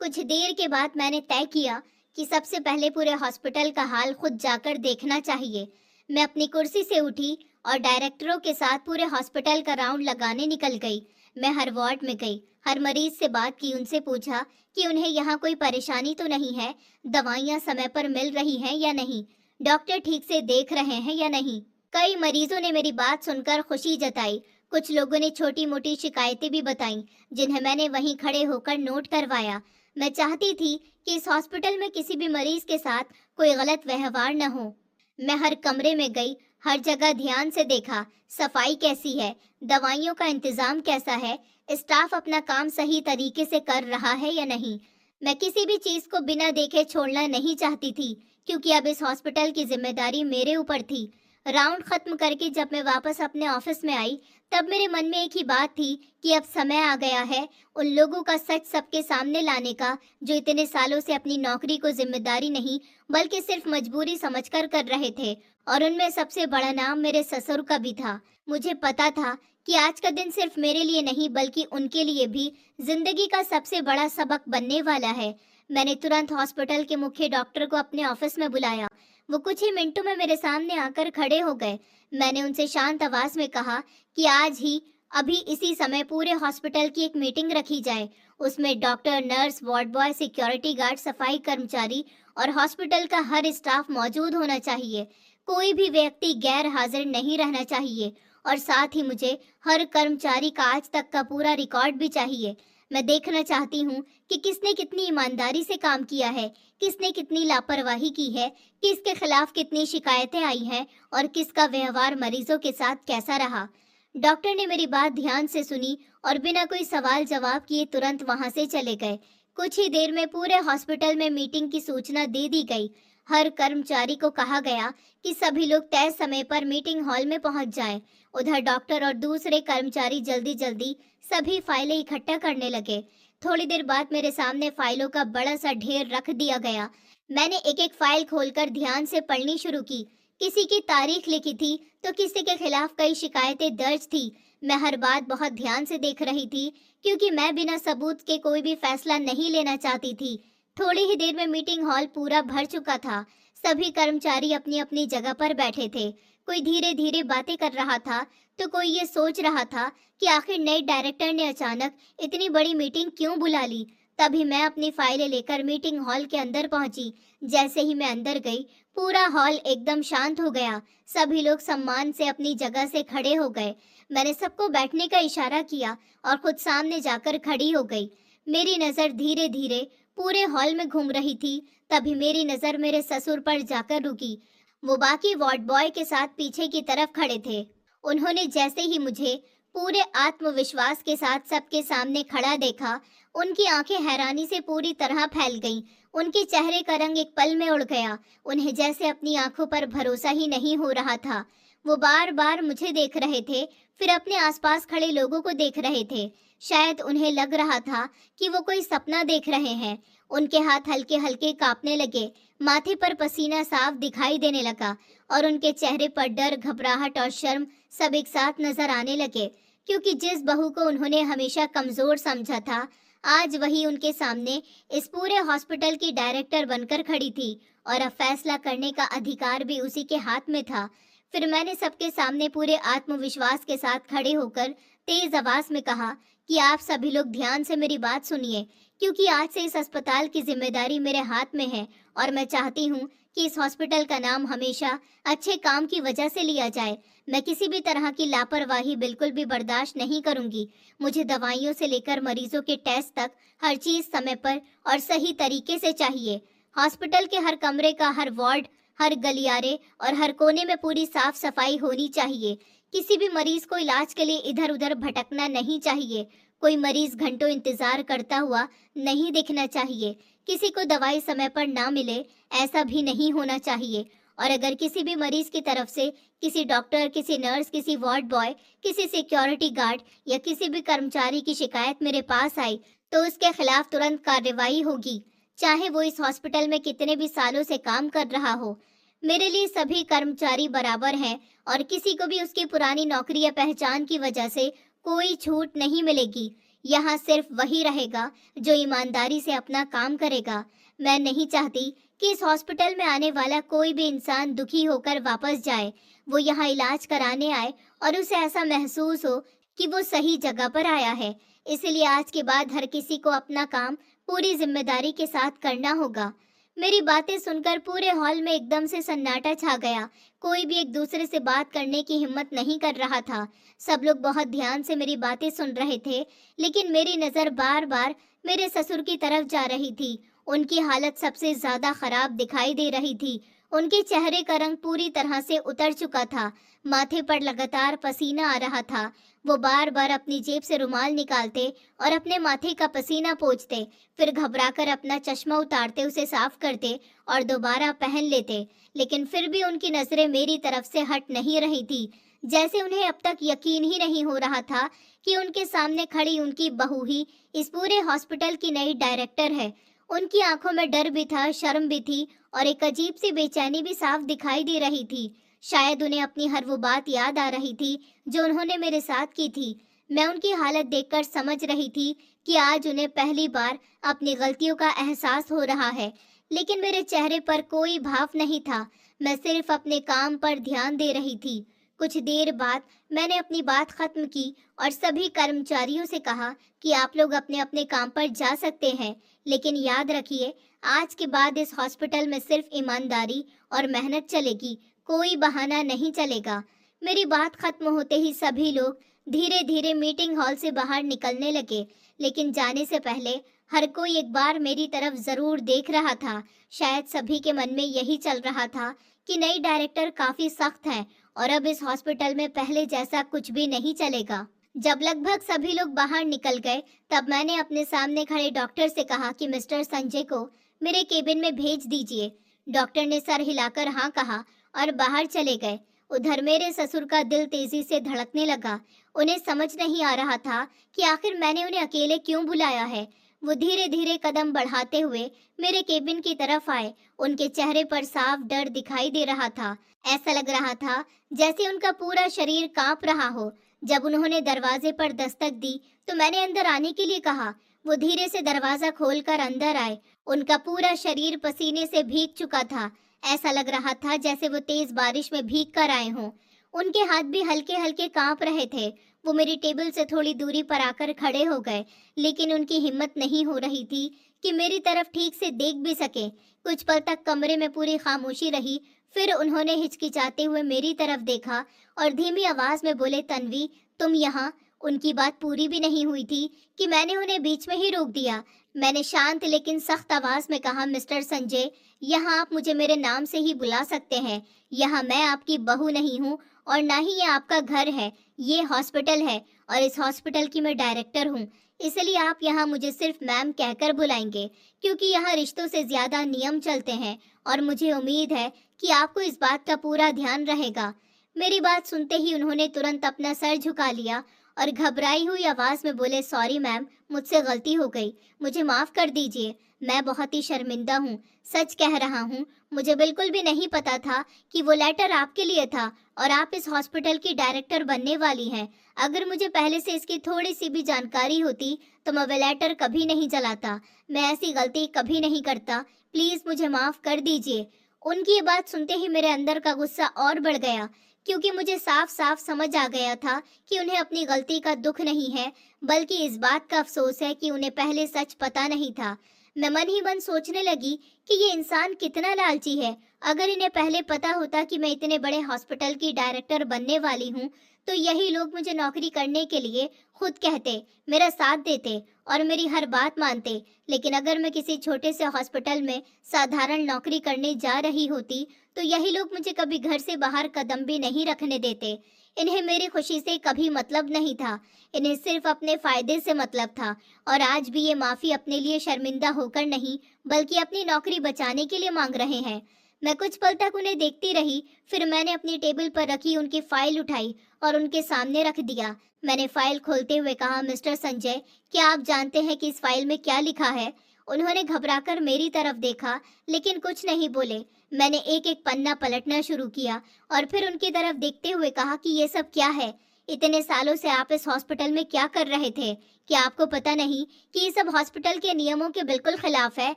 S1: कुछ देर के बाद मैंने तय किया कि सबसे पहले पूरे हॉस्पिटल का हाल खुद जाकर देखना चाहिए। मैं अपनी कुर्सी से उठी और डायरेक्टरों के साथ पूरे हॉस्पिटल का राउंड लगाने निकल गई। मैं हर वार्ड में गई, हर मरीज से बात की, उनसे पूछा कि उन्हें यहाँ कोई परेशानी तो नहीं है, दवाइयाँ समय पर मिल रही हैं या नहीं, डॉक्टर ठीक से देख रहे हैं या नहीं। कई मरीजों ने मेरी बात सुनकर खुशी जताई। कुछ लोगों ने छोटी मोटी शिकायतें भी बताईं, जिन्हें मैंने वहीं खड़े होकर नोट करवाया। मैं चाहती थी कि इस हॉस्पिटल में किसी भी मरीज के साथ कोई गलत व्यवहार न हो। मैं हर कमरे में गई, हर जगह ध्यान से देखा, सफाई कैसी है, दवाइयों का इंतजाम कैसा है, स्टाफ अपना काम सही तरीके से कर रहा है या नहीं। मैं किसी भी चीज को बिना देखे छोड़ना नहीं चाहती थी, क्योंकि अब इस हॉस्पिटल की जिम्मेदारी मेरे ऊपर थी। राउंड खत्म करके जब मैं वापस अपने ऑफिस में आई, तब मेरे मन में एक ही बात थी कि अब समय आ गया है उन लोगों का सच सबके सामने लाने का, जो इतने सालों से अपनी नौकरी को जिम्मेदारी नहीं बल्कि सिर्फ मजबूरी समझकर कर रहे थे। और उनमें सबसे बड़ा नाम मेरे ससुर का भी था। मुझे पता था कि आज का दिन सिर्फ मेरे लिए नहीं बल्कि उनके लिए भी जिंदगी का सबसे बड़ा सबक बनने वाला है। मैंने तुरंत हॉस्पिटल के मुख्य डॉक्टर को अपने ऑफिस में बुलाया। वो कुछ ही मिनटों में मेरे सामने आकर खड़े हो गए। मैंने उनसे शांत आवाज में कहा कि आज ही अभी इसी समय पूरे हॉस्पिटल की एक मीटिंग रखी जाए। उसमें doctor, nurse, ward boy, security guard, सफाई कर्मचारी और हॉस्पिटल का हर स्टाफ मौजूद होना चाहिए। कोई भी व्यक्ति गैर हाजिर नहीं रहना चाहिए। और साथ ही मुझे हर कर्मचारी का आज तक का पूरा रिकॉर्ड भी चाहिए। मैं देखना चाहती हूँ कि किसने कितनी ईमानदारी से काम किया है, किसने कितनी लापरवाही की है, किसके खिलाफ कितनी शिकायतें आई हैं और किसका व्यवहार मरीजों के साथ कैसा रहा। डॉक्टर ने मेरी बात ध्यान से सुनी और बिना कोई सवाल जवाब किए तुरंत वहां से चले गए। कुछ ही देर में पूरे हॉस्पिटल में मीटिंग की सूचना दे दी गई। हर कर्मचारी को कहा गया कि सभी लोग तय समय पर मीटिंग हॉल में पहुंच जाएं। उधर डॉक्टर और दूसरे कर्मचारी जल्दी जल्दी सभी फाइलें इकट्ठा करने लगे। थोड़ी देर बाद मेरे सामने फाइलों का बड़ा सा ढेर रख दिया गया। मैंने एक एक फाइल खोलकर ध्यान से पढ़नी शुरू की। किसी की तारीख लिखी थी तो किसी के खिलाफ कई शिकायतें दर्ज थी। मैं हर बात बहुत ध्यान से देख रही थी, क्योंकि मैं बिना सबूत के कोई भी फैसला नहीं लेना चाहती थी। थोड़ी ही देर में मीटिंग हॉल पूरा भर चुका था। सभी कर्मचारी अपनी अपनी जगह पर बैठे थे। कोई धीरे धीरे बातें कर रहा था तो कोई ये सोच रहा था कि आखिर नए डायरेक्टर ने अचानक इतनी बड़ी मीटिंग क्यों बुला ली। तभी मैं अपनी फाइलें लेकर मीटिंग हॉल के अंदर पहुंची। जैसे ही मैं अंदर गई, पूरा हॉल एकदम शांत हो गया। सभी लोग सम्मान से अपनी जगह से खड़े हो गए। मैंने सबको बैठने का इशारा किया और खुद सामने जाकर खड़ी हो गई। मेरी नजर धीरे धीरे पूरे हॉल में घूम रही थी। तभी मेरी नजर मेरे ससुर पर जाकर रुकी। वो बाकी वार्ड बॉय के साथ पीछे की तरफ खड़े थे। उन्होंने जैसे ही मुझे पूरे आत्मविश्वास के साथ सबके सामने खड़ा देखा, उनकी आंखें हैरानी से पूरी तरह फैल गईं। उनके चेहरे का रंग एक पल में उड़ गया। उन्हें जैसे अपनी आंखों पर भरोसा ही नहीं हो रहा था। वो बार बार मुझे देख रहे थे, फिर अपने आसपास खड़े लोगों को देख रहे थे। शायद उन्हें लग रहा था कि वो कोई सपना देख रहे हैं। उनके हाथ हल्के हल्के कांपने लगे, माथे पर पसीना साफ दिखाई देने लगा और उनके चेहरे पर डर, घबराहट और शर्म सब एक साथ नजर आने लगे, क्योंकि जिस बहू को उन्होंने हमेशा कमजोर समझा था, आज वही उनके सामने इस पूरे हॉस्पिटल की डायरेक्टर बनकर खड़ी थी और अब फैसला करने का अधिकार भी उसी के हाथ में था। फिर मैंने सबके सामने पूरे आत्मविश्वास के साथ खड़े होकर तेज आवाज में कहा कि आप सभी लोग ध्यान से मेरी बात सुनिए, क्योंकि आज से इस अस्पताल की जिम्मेदारी मेरे हाथ में है और मैं चाहती हूँ कि इस हॉस्पिटल का नाम हमेशा अच्छे काम की वजह से लिया जाए। मैं किसी भी तरह की लापरवाही बिल्कुल भी बर्दाश्त नहीं करूंगी। मुझे दवाइयों से लेकर मरीजों के टेस्ट तक हर चीज समय पर और सही तरीके से चाहिए। हॉस्पिटल के हर कमरे का, हर वार्ड, हर गलियारे और हर कोने में पूरी साफ सफाई होनी चाहिए। किसी भी मरीज को इलाज के लिए इधर उधर भटकना नहीं चाहिए। कोई मरीज घंटों इंतजार करता हुआ नहीं दिखना चाहिए। किसी को दवाई समय पर ना मिले, ऐसा भी नहीं होना चाहिए। और अगर किसी भी मरीज की तरफ से किसी डॉक्टर, किसी नर्स, किसी वार्ड बॉय, किसी सिक्योरिटी गार्ड या किसी भी कर्मचारी की शिकायत मेरे पास आई, तो उसके खिलाफ तुरंत कार्रवाई होगी, चाहे वो इस हॉस्पिटल में कितने भी सालों से काम कर रहा हो। मेरे लिए सभी कर्मचारी बराबर हैं और किसी को भी उसकी पुरानी नौकरी या पहचान की वजह से कोई छूट नहीं मिलेगी। यहाँ सिर्फ वही रहेगा जो ईमानदारी से अपना काम करेगा। मैं नहीं चाहती कि इस हॉस्पिटल में आने वाला कोई भी इंसान दुखी होकर वापस जाए। वो यहाँ इलाज कराने आए और उसे ऐसा महसूस हो कि वो सही जगह पर आया है। इसलिए आज के बाद हर किसी को अपना काम पूरी जिम्मेदारी के साथ करना होगा। मेरी बातें सुनकर पूरे हॉल में एकदम से सन्नाटा छा गया। कोई भी एक दूसरे से बात करने की हिम्मत नहीं कर रहा था। सब लोग बहुत ध्यान से मेरी बातें सुन रहे थे, लेकिन मेरी नज़र बार बार मेरे ससुर की तरफ जा रही थी। उनकी हालत सबसे ज्यादा खराब दिखाई दे रही थी। उनके चेहरे का रंग पूरी तरह से उतर चुका था। माथे पर लगातार पसीना आ रहा था। वो बार बार अपनी जेब से रुमाल निकालते और अपने माथे का पसीना पोंछते, फिर घबराकर अपना चश्मा उतारते उसे साफ करते और दोबारा पहन लेते। लेकिन फिर भी उनकी नजरें मेरी तरफ से हट नहीं रही थी, जैसे उन्हें अब तक यकीन ही नहीं हो रहा था कि उनके सामने खड़ी उनकी बहू ही इस पूरे हॉस्पिटल की नई डायरेक्टर है। उनकी आंखों में डर भी था, शर्म भी थी और एक अजीब सी बेचैनी भी साफ दिखाई दे रही थी। शायद उन्हें अपनी हर वो बात याद आ रही थी जो उन्होंने मेरे साथ की थी। मैं उनकी हालत देखकर समझ रही थी कि आज उन्हें पहली बार अपनी गलतियों का एहसास हो रहा है, लेकिन मेरे चेहरे पर कोई भाव नहीं था। मैं सिर्फ अपने काम पर ध्यान दे रही थी। कुछ देर बाद मैंने अपनी बात खत्म की और सभी कर्मचारियों से कहा कि आप लोग अपने अपने काम पर जा सकते हैं, लेकिन याद रखिए, आज के बाद इस हॉस्पिटल में सिर्फ ईमानदारी और मेहनत चलेगी, कोई बहाना नहीं चलेगा। मेरी बात खत्म होते ही सभी लोग धीरे धीरे मीटिंग हॉल से बाहर निकलने लगे, लेकिन जाने से पहले हर कोई एक बार मेरी तरफ जरूर देख रहा था। शायद सभी के मन में यही चल रहा था कि नई डायरेक्टर काफी सख्त है और अब इस हॉस्पिटल में पहले जैसा कुछ भी नहीं चलेगा। जब लगभग सभी लोग बाहर निकल गए, तब मैंने अपने सामने खड़े डॉक्टर से कहा कि मिस्टर संजय को मेरे केबिन में भेज दीजिए। डॉक्टर ने सर हिलाकर हाँ कहा और बाहर चले गए। उधर मेरे ससुर का दिल तेजी से धड़कने लगा। उन्हें समझ नहीं आ रहा था कि आखिर मैंने उन्हें अकेले क्यों बुलाया है। वो धीरे धीरे कदम बढ़ाते हुए मेरे केबिन की तरफ आए। उनके चेहरे पर साफ डर दिखाई दे रहा था। ऐसा लग रहा था जैसे उनका पूरा शरीर कांप रहा हो। जब उन्होंने दरवाजे पर दस्तक दी तो मैंने अंदर आने के लिए कहा। वो धीरे से दरवाजा खोलकर अंदर आए। उनका पूरा शरीर पसीने से भीग चुका था। ऐसा लग रहा था जैसे वो तेज बारिश में भीग कर आए हों। उनके हाथ भी हल्के हल्के कांप रहे थे। वो मेरी टेबल से थोड़ी दूरी पर आकर खड़े हो गए, लेकिन उनकी हिम्मत नहीं हो रही थी कि मेरी तरफ ठीक से देख भी सके। कुछ पल तक कमरे में पूरी खामोशी रही। फिर उन्होंने हिचकिचाते हुए मेरी तरफ देखा और धीमी आवाज में बोले, तन्वी, तुम यहाँ। उनकी बात पूरी भी नहीं हुई थी कि मैंने उन्हें बीच में ही रोक दिया। मैंने शांत लेकिन सख्त आवाज में कहा, मिस्टर संजय, यहाँ आप मुझे मेरे नाम से ही बुला सकते हैं। यहाँ मैं आपकी बहू नहीं हूँ और ना ही ये आपका घर है। ये हॉस्पिटल है और इस हॉस्पिटल की मैं डायरेक्टर हूँ, इसलिए आप यहाँ मुझे सिर्फ मैम कहकर बुलाएंगे, क्योंकि यहाँ रिश्तों से ज्यादा नियम चलते हैं और मुझे उम्मीद है कि आपको इस बात का पूरा ध्यान रहेगा। मेरी बात सुनते ही उन्होंने तुरंत अपना सर झुका लिया और घबराई हुई आवाज में बोले, सॉरी मैम, मुझसे गलती हो गई, मुझे माफ कर दीजिए। मैं बहुत ही शर्मिंदा हूँ, सच कह रहा हूँ। मुझे बिल्कुल भी नहीं पता था कि वो लेटर आपके लिए था और आप इस हॉस्पिटल की डायरेक्टर बनने वाली हैं। अगर मुझे पहले से इसकी थोड़ी सी भी जानकारी होती तो मैं वो लेटर कभी नहीं जलाता। मैं ऐसी गलती कभी नहीं करता, प्लीज मुझे माफ कर दीजिए। उनकी ये बात सुनते ही मेरे अंदर का गुस्सा और बढ़ गया, क्योंकि मुझे साफ साफ समझ आ गया था कि उन्हें अपनी गलती का दुख नहीं है, बल्कि इस बात का अफसोस है कि उन्हें पहले सच पता नहीं था। मैं मन ही मन सोचने लगी कि ये इंसान कितना लालची है। अगर इन्हें पहले पता होता कि मैं इतने बड़े हॉस्पिटल की डायरेक्टर बनने वाली हूँ, तो यही लोग मुझे नौकरी करने के लिए खुद कहते, मेरा साथ देते और मेरी हर बात मानते। लेकिन अगर मैं किसी छोटे से हॉस्पिटल में साधारण नौकरी करने जा रही होती, तो यही लोग मुझे कभी घर से बाहर कदम भी नहीं रखने देते। इन्हें मेरी खुशी से कभी मतलब नहीं था, इन्हें सिर्फ अपने फायदे से मतलब था। और आज भी ये माफी अपने लिए शर्मिंदा होकर नहीं, बल्कि अपनी नौकरी बचाने के लिए मांग रहे हैं। मैं कुछ पल तक उन्हें देखती रही, फिर मैंने अपनी टेबल पर रखी उनकी फाइल उठाई और उनके सामने रख दिया। मैंने फाइल खोलते हुए कहा, मिस्टर संजय, क्या आप जानते हैं कि इस फाइल में क्या लिखा है? उन्होंने घबराकर मेरी तरफ देखा, लेकिन कुछ नहीं बोले। मैंने एक एक पन्ना पलटना शुरू किया और फिर उनकी तरफ देखते हुए कहा कि ये सब क्या है? इतने सालों से आप इस हॉस्पिटल में क्या कर रहे थे? क्या आपको पता नहीं कि ये सब हॉस्पिटल के नियमों के बिल्कुल खिलाफ है?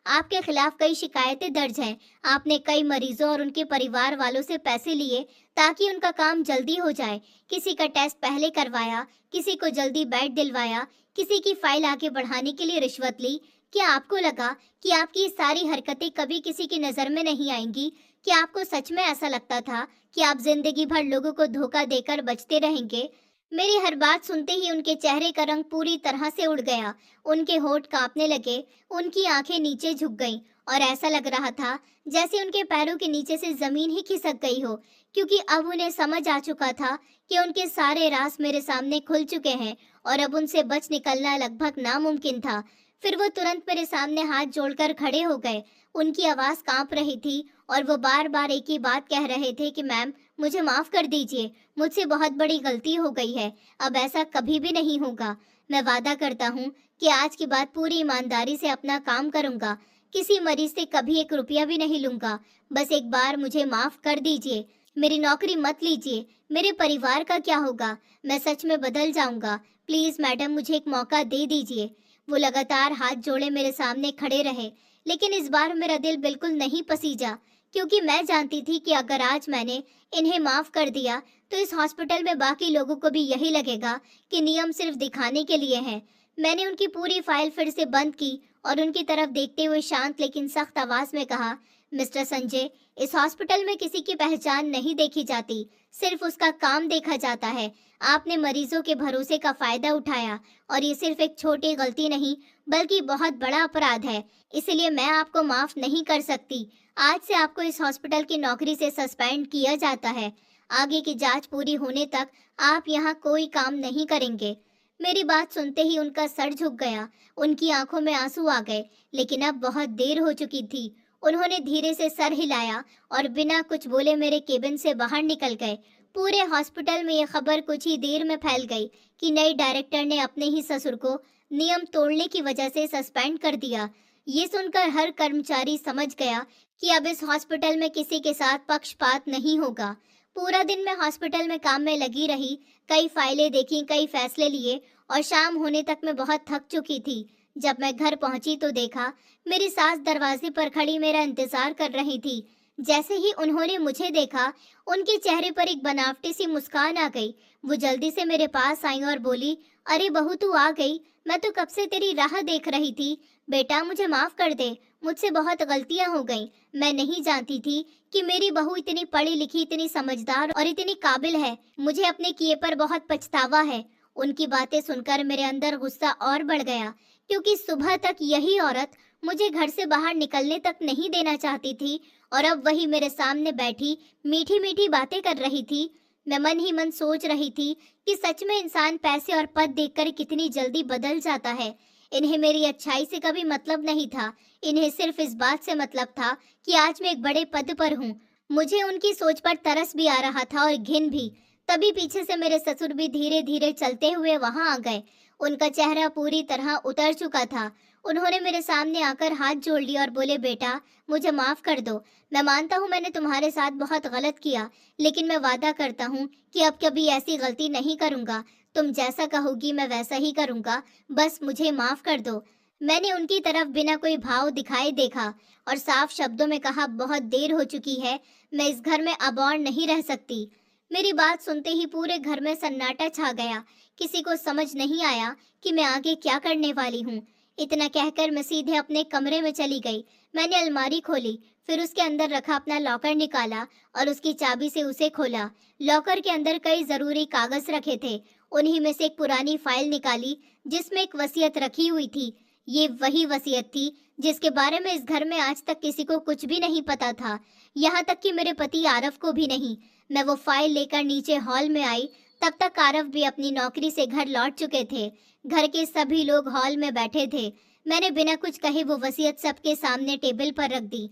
S1: आपके खिलाफ कई शिकायतें दर्ज हैं। आपने कई मरीजों और उनके परिवार वालों से पैसे लिए ताकि उनका काम जल्दी हो जाए। किसी का टेस्ट पहले करवाया, किसी को जल्दी बेड दिलवाया, किसी की फाइल आगे बढ़ाने के लिए रिश्वत ली। क्या आपको लगा कि आपकी ये सारी हरकतें कभी किसी की नज़र में नहीं आएंगी? क्या आपको सच में ऐसा लगता था कि आप जिंदगी भर लोगों को धोखा देकर बचते रहेंगे? मेरी हर बात सुनते ही उनके चेहरे का रंग पूरी तरह से उड़ गया। उनके होंठ कांपने लगे, उनकी आंखें नीचे झुक गईं और ऐसा लग रहा था जैसे उनके पैरों के नीचे से जमीन ही खिसक गई हो, क्योंकि अब उन्हें समझ आ चुका था कि उनके सारे राज मेरे सामने खुल चुके हैं और अब उनसे बच निकलना लगभग नामुमकिन था। फिर वो तुरंत मेरे सामने हाथ जोड़कर खड़े हो गए। उनकी आवाज़ कांप रही थी और वो बार बार एक ही बात कह रहे थे कि मैम, मुझे माफ़ कर दीजिए, मुझसे बहुत बड़ी गलती हो गई है, अब ऐसा कभी भी नहीं होगा। मैं वादा करता हूँ कि आज के बाद पूरी ईमानदारी से अपना काम करूँगा, किसी मरीज से कभी एक रुपया भी नहीं लूँगा। बस एक बार मुझे माफ़ कर दीजिए, मेरी नौकरी मत लीजिए, मेरे परिवार का क्या होगा? मैं सच में बदल जाऊँगा, प्लीज़ मैडम मुझे एक मौका दे दीजिए। वो लगातार हाथ जोड़े मेरे सामने खड़े रहे, लेकिन इस बार मेरा दिल बिल्कुल नहीं पसीजा, क्योंकि मैं जानती थी कि अगर आज मैंने इन्हें माफ़ कर दिया तो इस हॉस्पिटल में बाकी लोगों को भी यही लगेगा कि नियम सिर्फ दिखाने के लिए है। मैंने उनकी पूरी फाइल फिर से बंद की और उनकी तरफ देखते हुए शांत लेकिन सख्त आवाज़ में कहा, मिस्टर संजय, इस हॉस्पिटल में किसी की पहचान नहीं देखी जाती, सिर्फ उसका काम देखा जाता है। आपने मरीजों के भरोसे का फायदा उठाया और ये सिर्फ एक छोटी गलती नहीं बल्कि बहुत बड़ा अपराध है, इसलिए मैं आपको माफ़ नहीं कर सकती। आज से आपको इस हॉस्पिटल की नौकरी से सस्पेंड किया जाता है। आगे की जांच पूरी होने तक आप यहाँ कोई काम नहीं करेंगे। मेरी बात सुनते ही उनका सर झुक गया, उनकी आंखों में आंसू आ गए, लेकिन अब बहुत देर हो चुकी थी। उन्होंने धीरे से सर हिलाया और बिना कुछ बोले मेरे केबिन से बाहर निकल गए। पूरे हॉस्पिटल में ये खबर कुछ ही देर में फैल गई कि नई डायरेक्टर ने अपने ही ससुर को नियम तोड़ने की वजह से सस्पेंड कर दिया। ये सुनकर हर कर्मचारी समझ गया कि अब इस हॉस्पिटल में किसी के साथ पक्षपात नहीं होगा। पूरा दिन मैं हॉस्पिटल में काम में लगी रही, कई फाइलें देखी, कई फैसले लिए और शाम होने तक मैं बहुत थक चुकी थी। जब मैं घर पहुंची तो देखा मेरी सास दरवाजे पर खड़ी मेरा इंतजार कर रही थी। जैसे ही उन्होंने मुझे देखा, उनके चेहरे पर एक बनावटी सी मुस्कान आ गई। वो जल्दी से मेरे पास आई और बोली, अरे बहू तू आ गई, मैं तो कब से तेरी राह देख रही थी। बेटा मुझे माफ कर दे, मुझसे बहुत गलतियां हो गईं। मैं नहीं जानती थी कि मेरी बहू इतनी पढ़ी लिखी, इतनी समझदार और इतनी काबिल है। मुझे अपने किए पर बहुत पछतावा है। उनकी बातें सुनकर मेरे अंदर गुस्सा और बढ़ गया, क्योंकि सुबह तक यही औरत मुझे घर से बाहर निकलने तक नहीं देना चाहती थी और अब वही मेरे सामने बैठी मीठी मीठी बातें कर रही थी। मैं मन ही मन सोच रही थी कि सच में इंसान पैसे और पद देखकर कितनी जल्दी बदल जाता है। इन्हें मेरी अच्छाई से कभी मतलब नहीं था, इन्हें सिर्फ इस बात से मतलब था कि आज मैं एक बड़े पद पर हूँ। मुझे उनकी सोच पर तरस भी आ रहा था और घिन भी। तभी पीछे से मेरे ससुर भी धीरे धीरे चलते हुए वहां आ गए। उनका चेहरा पूरी तरह उतर चुका था। उन्होंने मेरे सामने आकर हाथ जोड़ लिया और बोले, बेटा मुझे माफ कर दो। मैं मानता हूँ मैंने तुम्हारे साथ बहुत गलत किया, लेकिन मैं वादा करता हूँ कि अब कभी ऐसी गलती नहीं करूँगा। तुम जैसा कहोगी मैं वैसा ही करूँगा, बस मुझे माफ कर दो। मैंने उनकी तरफ बिना कोई भाव दिखाए देखा और साफ शब्दों में कहा, बहुत देर हो चुकी है, मैं इस घर में अब और नहीं रह सकती। मेरी बात सुनते ही पूरे घर में सन्नाटा छा गया। किसी को समझ नहीं आया कि मैं आगे क्या करने वाली हूँ। इतना कहकर मैं सीधे अपने कमरे में चली गई। मैंने अलमारी खोली, फिर उसके अंदर रखा अपना लॉकर निकाला और उसकी चाबी से उसे खोला। लॉकर के अंदर कई जरूरी कागज रखे थे। उन्हीं में से एक पुरानी फाइल निकाली जिसमें एक वसीयत रखी हुई थी। ये वही वसीयत थी जिसके बारे में इस घर में आज तक किसी को कुछ भी नहीं पता था, यहाँ तक कि मेरे पति आरव को भी नहीं। मैं वो फाइल लेकर नीचे हॉल में आई, तब तक आरव भी अपनी नौकरी से घर लौट चुके थे। घर के सभी लोग हॉल में बैठे थे। मैंने बिना कुछ कहे वो वसीयत सबके सामने टेबल पर रख दी।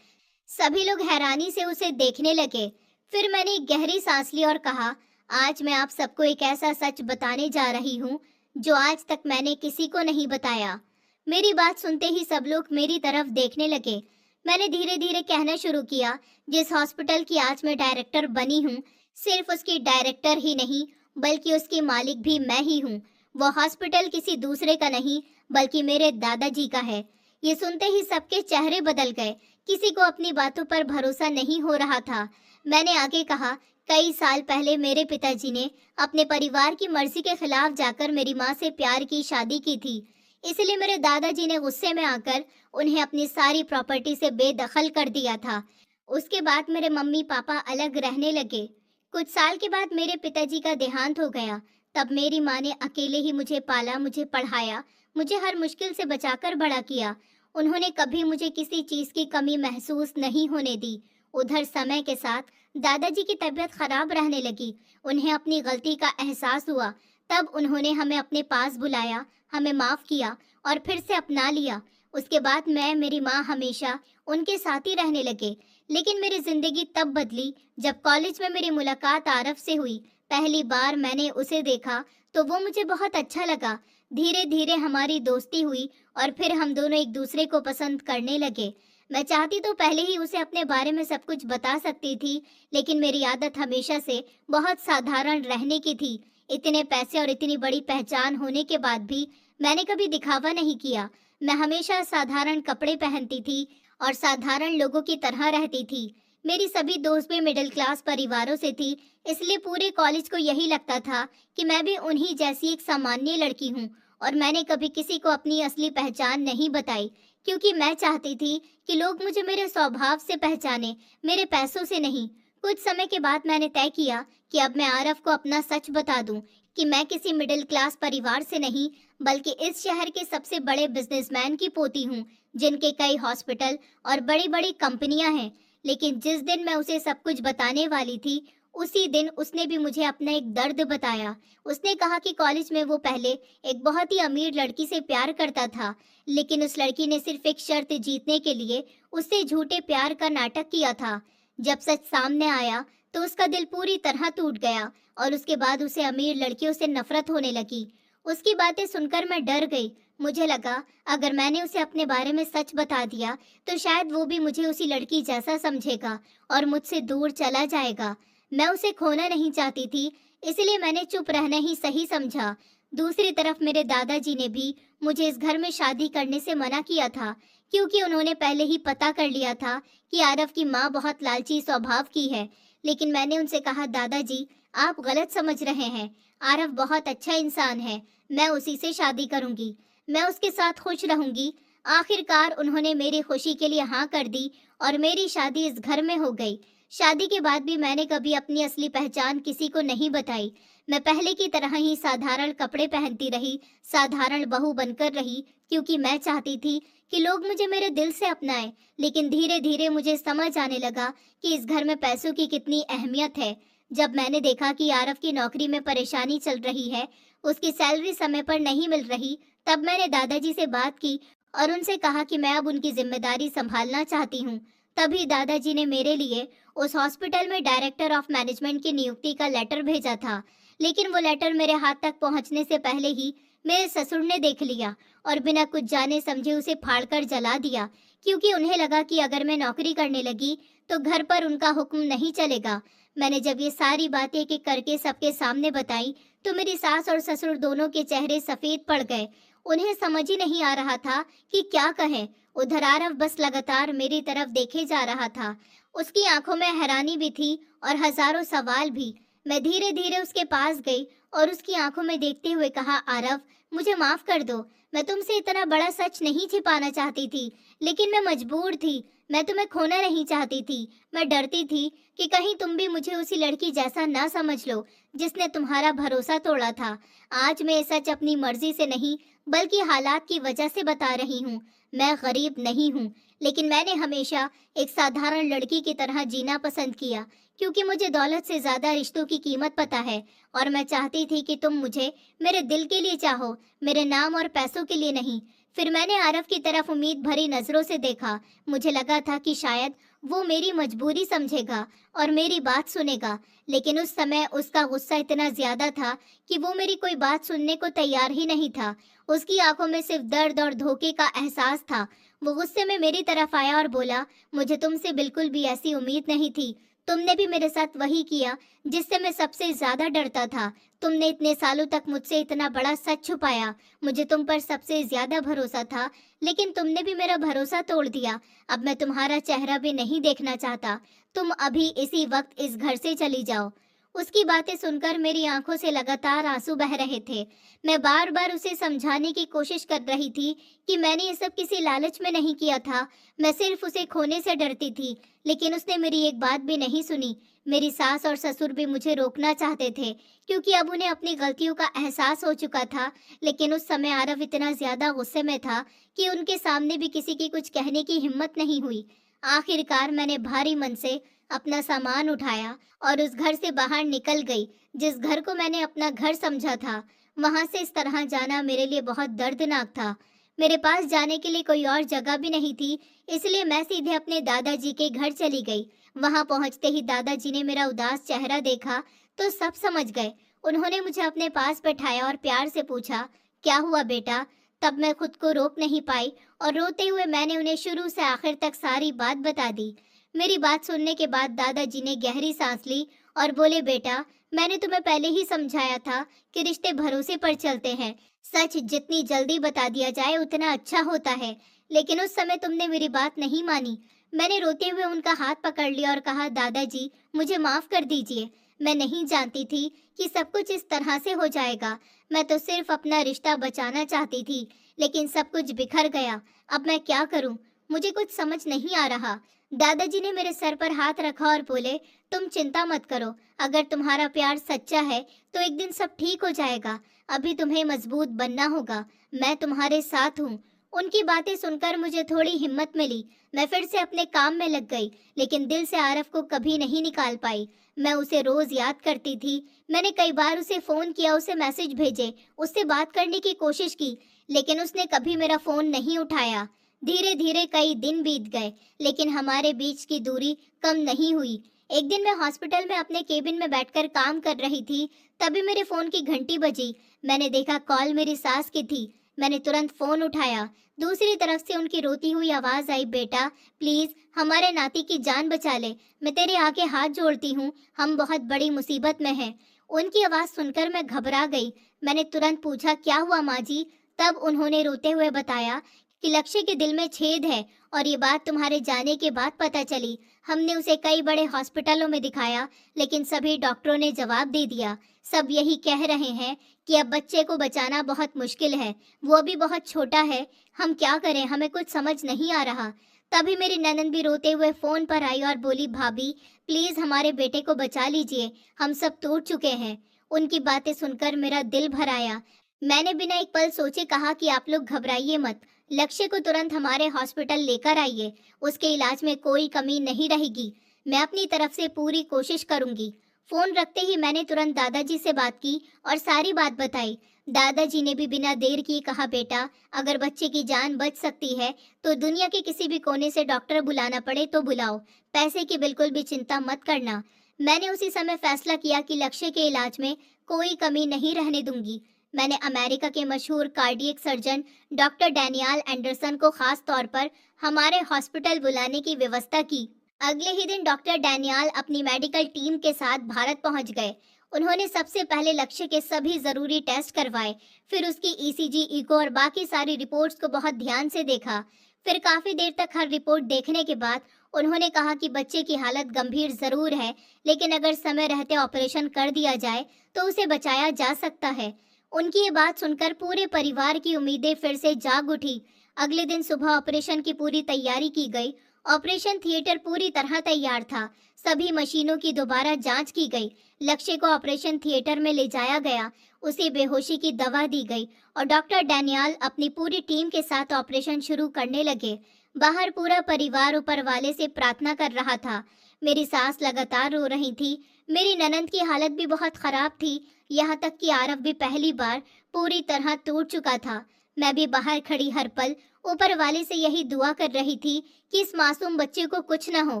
S1: सभी लोग हैरानी से उसे देखने लगे। फिर मैंने एक गहरी सांस ली और कहा, आज मैं आप सबको एक ऐसा सच बताने जा रही हूँ जो आज तक मैंने किसी को नहीं बताया। मेरी बात सुनते ही सब लोग मेरी तरफ देखने लगे। मैंने धीरे धीरे कहना शुरू किया, जिस हॉस्पिटल की आज मैं डायरेक्टर बनी हूँ, सिर्फ उसकी डायरेक्टर ही नहीं बल्कि उसकी मालिक भी मैं ही हूँ। वो हॉस्पिटल किसी दूसरे का नहीं बल्कि मेरे दादाजी का है। ये सुनते ही सबके चेहरे बदल गए। किसी को अपनी बातों पर भरोसा नहीं हो रहा था। मैंने आगे कहा, कई साल पहले मेरे पिताजी ने अपने परिवार की मर्जी के खिलाफ जाकर मेरी माँ से प्यार की शादी की थी। इसलिए मेरे दादाजी ने गुस्से में आकर उन्हें अपनी सारी प्रॉपर्टी से बेदखल कर दिया था। उसके बाद मेरे मम्मी पापा अलग रहने लगे। कुछ साल के बाद मेरे पिताजी का देहांत हो गया। तब मेरी माँ ने अकेले ही मुझे पाला, मुझे पढ़ाया, मुझे हर मुश्किल से बचाकर बड़ा किया। उन्होंने कभी मुझे किसी चीज की कमी महसूस नहीं होने दी। उधर समय के साथ दादाजी की तबीयत खराब रहने लगी। उन्हें अपनी गलती का एहसास हुआ। तब उन्होंने हमें अपने पास बुलाया, हमें माफ किया और फिर से अपना लिया। उसके बाद मैं, मेरी माँ हमेशा उनके साथ ही रहने लगे। लेकिन मेरी जिंदगी तब बदली जब कॉलेज में मेरी मुलाकात आरफ से हुई। पहली बार मैंने उसे देखा तो वो मुझे बहुत अच्छा लगा। धीरे धीरे हमारी दोस्ती हुई और फिर हम दोनों एक दूसरे को पसंद करने लगे। मैं चाहती तो पहले ही उसे अपने बारे में सब कुछ बता सकती थी, लेकिन मेरी आदत हमेशा से बहुत साधारण रहने की थी। इतने पैसे और इतनी बड़ी पहचान होने के बाद भी मैंने कभी दिखावा नहीं किया। मैं हमेशा साधारण कपड़े पहनती थी और साधारण लोगों की तरह रहती थी। मेरी सभी दोस्त भी मिडिल क्लास परिवारों से थी, इसलिए पूरे कॉलेज को यही लगता था कि मैं भी उन्हीं जैसी एक सामान्य लड़की हूँ। और मैंने कभी किसी को अपनी असली पहचान नहीं बताई, क्योंकि मैं चाहती थी कि लोग मुझे मेरे स्वभाव से पहचाने, मेरे पैसों से नहीं। कुछ समय के बाद मैंने तय किया कि अब मैं आरव को अपना सच बता दूं कि मैं किसी मिडिल क्लास परिवार से नहीं, बल्कि इस शहर के सबसे बड़े बिजनेसमैन की पोती हूँ, जिनके कई हॉस्पिटल और बड़ी बड़ी कंपनियां हैं। लेकिन जिस दिन मैं उसे सब कुछ बताने वाली थी, उसी दिन उसने भी मुझे अपना एक दर्द बताया। उसने कहा कि कॉलेज में वो पहले एक बहुत ही अमीर लड़की से प्यार करता था, लेकिन उस लड़की ने सिर्फ एक शर्त जीतने के लिए उससे झूठे प्यार का नाटक किया था। जब सच सामने आया तो उसका दिल पूरी तरह टूट गया और उसके बाद उसे अमीर लड़कियों से नफरत होने लगी। उसकी बातें सुनकर मैं डर गई। मुझे लगा अगर मैंने उसे अपने बारे में सच बता दिया तो शायद वो भी मुझे उसी लड़की जैसा समझेगा और मुझसे दूर चला जाएगा। मैं उसे खोना नहीं चाहती थी, इसलिए मैंने चुप रहना ही सही समझा। दूसरी तरफ मेरे दादाजी ने भी मुझे इस घर में शादी करने से मना किया था, क्योंकि उन्होंने पहले ही पता कर लिया था कि आरव की माँ बहुत लालची स्वभाव की है। लेकिन मैंने उनसे कहा, दादाजी आप गलत समझ रहे हैं, आरव बहुत अच्छा इंसान है, मैं उसी से शादी करूंगी, मैं उसके साथ खुश रहूंगी। आखिरकार उन्होंने मेरी खुशी के लिए हाँ कर दी और मेरी शादी इस घर में हो गई। शादी के बाद भी मैंने कभी अपनी असली पहचान किसी को नहीं बताई। मैं पहले की तरह ही साधारण कपड़े पहनती रही, साधारण बहू बनकर रही, क्योंकि मैं चाहती थी कि लोग मुझे मेरे दिल से अपनाएं। लेकिन धीरे धीरे मुझे समझ आने लगा कि इस घर में पैसों की कितनी अहमियत है। जब मैंने देखा कि आरव की नौकरी में परेशानी चल रही है, उसकी सैलरी समय पर नहीं मिल रही, तब मैंने दादाजी से बात की और उनसे कहा कि मैं अब उनकी जिम्मेदारी संभालना चाहती हूँ। तभी दादाजी ने मेरे लिए उस हॉस्पिटल में डायरेक्टर ऑफ मैनेजमेंट की नियुक्ति का लेटर भेजा था। लेकिन वो लेटर मेरे हाथ तक पहुंचने से पहले ही मेरे ससुर ने देख लिया और बिना कुछ जाने समझे उसे फाड़कर जला दिया, क्योंकि उन्हें लगा कि अगर मैं नौकरी करने लगी तो घर पर उनका हुक्म नहीं चलेगा। मैंने जब ये सारी बातें एक एक करके सबके सामने बताई तो मेरी सास और ससुर दोनों के चेहरे सफेद पड़ गए। उन्हें समझ ही नहीं आ रहा था कि क्या कहें। उधर आरव बस लगातार मेरी तरफ देखे जा रहा था। उसकी आंखों में हैरानी भी थी और हजारों सवाल भी। मैं धीरे धीरे उसके पास गई और उसकी आंखों में देखते हुए कहा, आरव मुझे माफ कर दो, मैं तुमसे इतना बड़ा सच नहीं छिपाना चाहती थी, लेकिन मैं मजबूर थी। मैं तुम्हें खोना नहीं चाहती थी। मैं डरती थी कि कहीं तुम भी मुझे उसी लड़की जैसा ना समझ लो जिसने तुम्हारा भरोसा तोड़ा था। आज मैं ये सच अपनी मर्जी से नहीं, बल्कि हालात की वजह से बता रही हूँ। मैं गरीब नहीं हूँ, लेकिन मैंने हमेशा एक साधारण लड़की की तरह जीना पसंद किया, क्योंकि मुझे दौलत से ज्यादा रिश्तों की कीमत पता है। और मैं चाहती थी कि तुम मुझे मेरे दिल के लिए चाहो, मेरे नाम और पैसों के लिए नहीं। फिर मैंने आरव की तरफ उम्मीद भरी नजरों से देखा। मुझे लगा था कि शायद वो मेरी मजबूरी समझेगा और मेरी बात सुनेगा, लेकिन उस समय उसका गुस्सा इतना ज्यादा था कि वो मेरी कोई बात सुनने को तैयार ही नहीं था। उसकी आंखों में सिर्फ दर्द और धोखे का एहसास था। वो गुस्से में मेरी तरफ आया और बोला, मुझे तुमसे बिल्कुल भी ऐसी उम्मीद नहीं थी। तुमने भी मेरे साथ वही किया जिससे मैं सबसे ज्यादा डरता था। तुमने इतने सालों तक मुझसे इतना बड़ा सच छुपाया। मुझे तुम पर सबसे ज्यादा भरोसा था, लेकिन तुमने भी मेरा भरोसा तोड़ दिया। अब मैं तुम्हारा चेहरा भी नहीं देखना चाहता। तुम अभी इसी वक्त इस घर से चली जाओ। उसकी बातें सुनकर मेरी आंखों से लगातार आंसू बह रहे थे। मैं बार बार उसे समझाने की कोशिश कर रही थी कि मैंने ये सब किसी लालच में नहीं किया था, मैं सिर्फ उसे खोने से डरती थी। लेकिन उसने मेरी एक बात भी नहीं सुनी। मेरी सास और ससुर भी मुझे रोकना चाहते थे, क्योंकि अब उन्हें अपनी गलतियों का एहसास हो चुका था। लेकिन उस समय आरव इतना ज्यादा गुस्से में था कि उनके सामने भी किसी की कुछ कहने की हिम्मत नहीं हुई। आखिरकार मैंने भारी मन से अपना सामान उठाया और उस घर से बाहर निकल गई, जिस घर को मैंने अपना घर समझा था। वहां से इस तरह जाना मेरे लिए बहुत दर्दनाक था। मेरे पास जाने के लिए कोई और जगह भी नहीं थी, इसलिए मैं सीधे अपने दादाजी के घर चली गई। वहां पहुंचते ही दादाजी ने मेरा उदास चेहरा देखा तो सब समझ गए। उन्होंने मुझे अपने पास बैठाया और प्यार से पूछा, क्या हुआ बेटा? तब मैं खुद को रोक नहीं पाई और रोते हुए मैंने उन्हें शुरू से आखिर तक सारी बात बता दी। मेरी बात सुनने के बाद दादाजी ने गहरी सांस ली और बोले, बेटा, मैंने तुम्हें पहले ही समझाया था कि रिश्ते भरोसे पर चलते हैं। सच जितनी जल्दी बता दिया जाए उतना अच्छा होता है। लेकिन उस समय तुमने मेरी बात नहीं मानी। मैंने रोते हुए उनका हाथ पकड़ लिया और कहा, दादाजी, मुझे माफ कर दीजिए। मैं नहीं जानती थी कि सब कुछ इस तरह से हो जाएगा। मैं तो सिर्फ अपना रिश्ता बचाना चाहती थी, लेकिन सब कुछ बिखर गया। अब मैं क्या करूं? मुझे कुछ समझ नहीं आ रहा। दादाजी ने मेरे सर पर हाथ रखा और बोले, तुम चिंता मत करो। अगर तुम्हारा प्यार सच्चा है तो एक दिन सब ठीक हो जाएगा। अभी तुम्हें मजबूत बनना होगा। मैं तुम्हारे साथ हूँ। उनकी बातें सुनकर मुझे थोड़ी हिम्मत मिली। मैं फिर से अपने काम में लग गई, लेकिन दिल से आरव को कभी नहीं निकाल पाई। मैं उसे रोज याद करती थी। मैंने कई बार उसे फोन किया, उसे मैसेज भेजे, उससे बात करने की कोशिश की, लेकिन उसने कभी मेरा फोन नहीं उठाया। धीरे धीरे कई दिन बीत गए, लेकिन हमारे बीच की दूरी कम नहीं हुई। एक दिन मैं हॉस्पिटल में अपने केबिन में बैठकर काम कर रही थी, तभी मेरे फोन की घंटी बजी। मैंने देखा कॉल मेरी सास की थी। मैंने तुरंत फोन उठाया। दूसरी तरफ से उनकी रोती हुई आवाज आई, बेटा, प्लीज हमारे नाती की जान बचा ले। मैं तेरे आगे हाथ जोड़ती हूँ, हम बहुत बड़ी मुसीबत में हैं। उनकी आवाज सुनकर मैं घबरा गई। मैंने तुरंत पूछा, क्या हुआ माँ जी? तब उन्होंने रोते हुए बताया कि लक्ष्य के दिल में छेद है और ये बात तुम्हारे जाने के बाद पता चली। हमने उसे कई बड़े हॉस्पिटलों में दिखाया, लेकिन सभी डॉक्टरों ने जवाब दे दिया। सब यही कह रहे हैं कि अब बच्चे को बचाना बहुत मुश्किल है। वो अभी बहुत छोटा है। हम क्या करें? हमें कुछ समझ नहीं आ रहा। तभी मेरी ननद भी रोते हुए फोन पर आई और बोली, भाभी, प्लीज हमारे बेटे को बचा लीजिए। हम सब टूट चुके हैं। उनकी बातें सुनकर मेरा दिल भर आया। मैंने बिना एक पल सोचे कहा कि आप लोग घबराइए मत। लक्ष्य को तुरंत हमारे हॉस्पिटल लेकर आइए। उसके इलाज में कोई कमी नहीं रहेगी। मैं अपनी तरफ से पूरी कोशिश करूंगी। फोन रखते ही मैंने तुरंत दादाजी से बात की और सारी बात बताई। दादाजी ने भी बिना देर किए कहा, बेटा, अगर बच्चे की जान बच सकती है तो दुनिया के किसी भी कोने से डॉक्टर बुलाना पड़े तो बुलाओ। पैसे की बिल्कुल भी चिंता मत करना। मैंने उसी समय फैसला किया कि लक्ष्य के इलाज में कोई कमी नहीं रहने दूंगी। मैंने अमेरिका के मशहूर cardiac surgeon doctor Daniel Anderson को खास तौर पर हमारे हॉस्पिटल बुलाने की व्यवस्था की। अगले ही दिन डॉक्टर डैनियल अपनी मेडिकल टीम के साथ भारत पहुंच गए। उन्होंने सबसे पहले लक्ष्य के सभी जरूरी टेस्ट करवाए, फिर उसकी ईसीजी, इको और बाकी सारी रिपोर्ट्स को बहुत ध्यान से देखा। फिर काफी देर तक हर रिपोर्ट देखने के बाद उन्होंने कहा कि बच्चे की हालत गंभीर जरूर है, लेकिन अगर समय रहते ऑपरेशन कर दिया जाए तो उसे बचाया जा सकता है। उनकी ये बात सुनकर पूरे परिवार की उम्मीदें फिर से जाग उठी। अगले दिन सुबह ऑपरेशन की पूरी तैयारी की गई। ऑपरेशन थिएटर पूरी तरह तैयार था। सभी मशीनों की दोबारा जांच की गई। लक्ष्य को ऑपरेशन थिएटर में ले जाया गया। उसे बेहोशी की दवा दी गई और डॉक्टर डैनियल अपनी पूरी टीम के साथ ऑपरेशन शुरू करने लगे। बाहर पूरा परिवार ऊपर वाले से प्रार्थना कर रहा था। मेरी सास लगातार रो रही थी। मेरी ननद की हालत भी बहुत खराब थी। यहाँ तक कि आरव भी पहली बार पूरी तरह टूट चुका था। मैं भी बाहर खड़ी हर पल ऊपर वाले से यही दुआ कर रही थी कि इस मासूम बच्चे को कुछ न हो।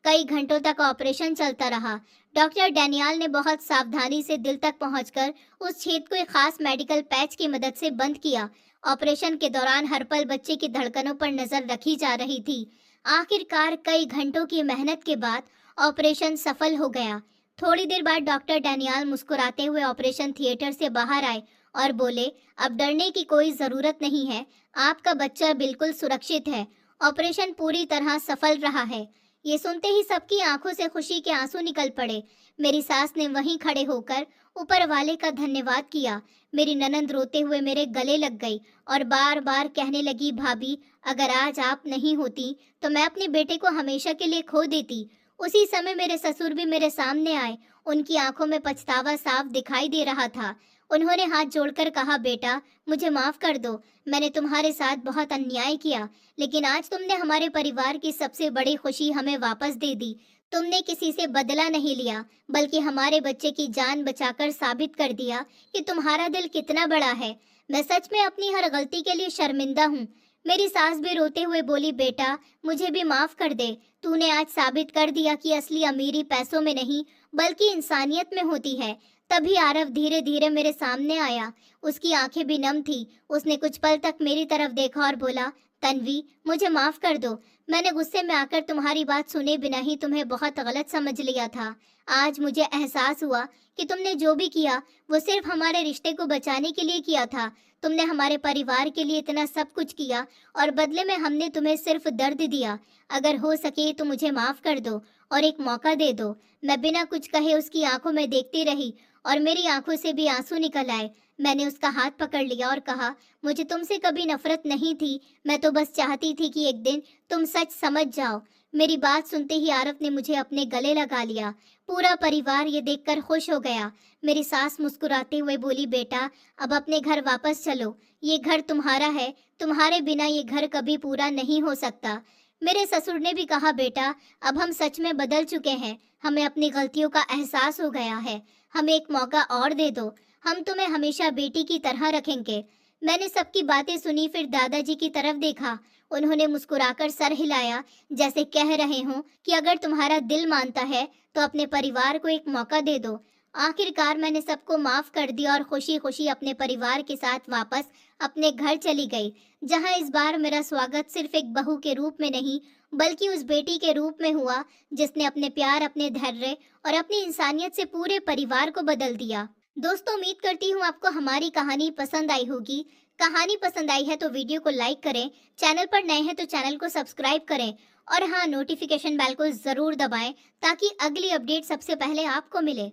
S1: कई घंटों तक ऑपरेशन चलता रहा। डॉक्टर डैनियल ने बहुत सावधानी से दिल तक पहुंचकर उस छेद को एक खास मेडिकल पैच की मदद से बंद किया। ऑपरेशन के दौरान हर पल बच्चे की धड़कनों पर नजर रखी जा रही थी। आखिरकार कई घंटों की मेहनत के बाद ऑपरेशन सफल हो गया। थोड़ी देर बाद डॉक्टर डैनियल मुस्कुराते हुए ऑपरेशन थिएटर से बाहर आए और बोले, अब डरने की कोई जरूरत नहीं है, आपका बच्चा बिल्कुल सुरक्षित है। ऑपरेशन पूरी तरह सफल रहा है। ये सुनते ही सबकी आंखों से खुशी के आंसू निकल पड़े। मेरी सास ने वहीं खड़े होकर ऊपर वाले का धन्यवाद किया। मेरी ननंद रोते हुए मेरे गले लग गई और बार बार कहने लगी, भाभी, अगर आज आप नहीं होती तो मैं अपने बेटे को हमेशा के लिए खो देती। उसी समय मेरे ससुर भी मेरे सामने आए। उनकी आंखों में पछतावा साफ दिखाई दे रहा था। उन्होंने हाथ जोड़कर कहा, बेटा, मुझे माफ कर दो। मैंने तुम्हारे साथ बहुत अन्याय किया, लेकिन आज तुमने हमारे परिवार की सबसे बड़ी खुशी हमें वापस दे दी। तुमने किसी से बदला नहीं लिया, बल्कि हमारे बच्चे की जान बचाकर साबित कर दिया कि तुम्हारा दिल कितना बड़ा है। मैं सच में अपनी हर गलती के लिए शर्मिंदा हूँ। मेरी सास भी रोते हुए बोली, बेटा, मुझे भी माफ कर दे। तूने आज साबित कर दिया कि असली अमीरी पैसों में नहीं, बल्कि इंसानियत में होती है। तभी आरव धीरे धीरे मेरे सामने आया। उसकी आंखें भी नम थी। उसने कुछ पल तक मेरी तरफ देखा और बोला, तन्वी, मुझे माफ कर दो। मैंने गुस्से में आकर तुम्हारी बात सुने बिना ही तुम्हें बहुत गलत समझ लिया था। आज मुझे एहसास हुआ कि तुमने जो भी किया वो सिर्फ हमारे रिश्ते को बचाने के लिए किया था। तुमने हमारे परिवार के लिए इतना सब कुछ किया और बदले में हमने तुम्हें सिर्फ दर्द दिया। अगर हो सके तो मुझे माफ कर दो और एक मौका दे दो। मैं बिना कुछ कहे उसकी आंखों में देखती रही और मेरी आंखों से भी आंसू निकल आए। मैंने उसका हाथ पकड़ लिया और कहा, मुझे तुमसे कभी नफरत नहीं थी। मैं तो बस चाहती थी कि एक दिन तुम सच समझ जाओ। मेरी बात सुनते ही आरव ने मुझे अपने गले लगा लिया। पूरा परिवार ये देखकर खुश हो गया। मेरी सास मुस्कुराते हुए बोली, बेटा, अब अपने घर वापस चलो। ये घर तुम्हारा है। तुम्हारे बिना ये घर कभी पूरा नहीं हो सकता। मेरे ससुर ने भी कहा, बेटा, अब हम सच में बदल चुके हैं। हमें अपनी गलतियों का एहसास हो गया है। हमें एक मौका और दे दो। हम तुम्हें हमेशा बेटी की तरह रखेंगे। मैंने सबकी बातें सुनी, फिर दादाजी की तरफ देखा। उन्होंने मुस्कुराकर सर हिलाया, जैसे कह रहे हों कि अगर तुम्हारा दिल मानता है तो अपने परिवार को एक मौका दे दो। आखिरकार मैंने सबको माफ कर दिया और खुशी खुशी अपने परिवार के साथ वापस अपने घर चली गई, जहां इस बार मेरा स्वागत सिर्फ एक बहू के रूप में नहीं, बल्कि उस बेटी के रूप में हुआ जिसने अपने प्यार, अपने धैर्य और अपनी इंसानियत से पूरे परिवार को बदल दिया। दोस्तों, उम्मीद करती हूँ आपको हमारी कहानी पसंद आई होगी। कहानी पसंद आई है तो वीडियो को लाइक करें, चैनल पर नए हैं तो चैनल को सब्सक्राइब करें और हाँ, नोटिफिकेशन बेल को ज़रूर दबाएं ताकि अगली अपडेट सबसे पहले आपको मिले।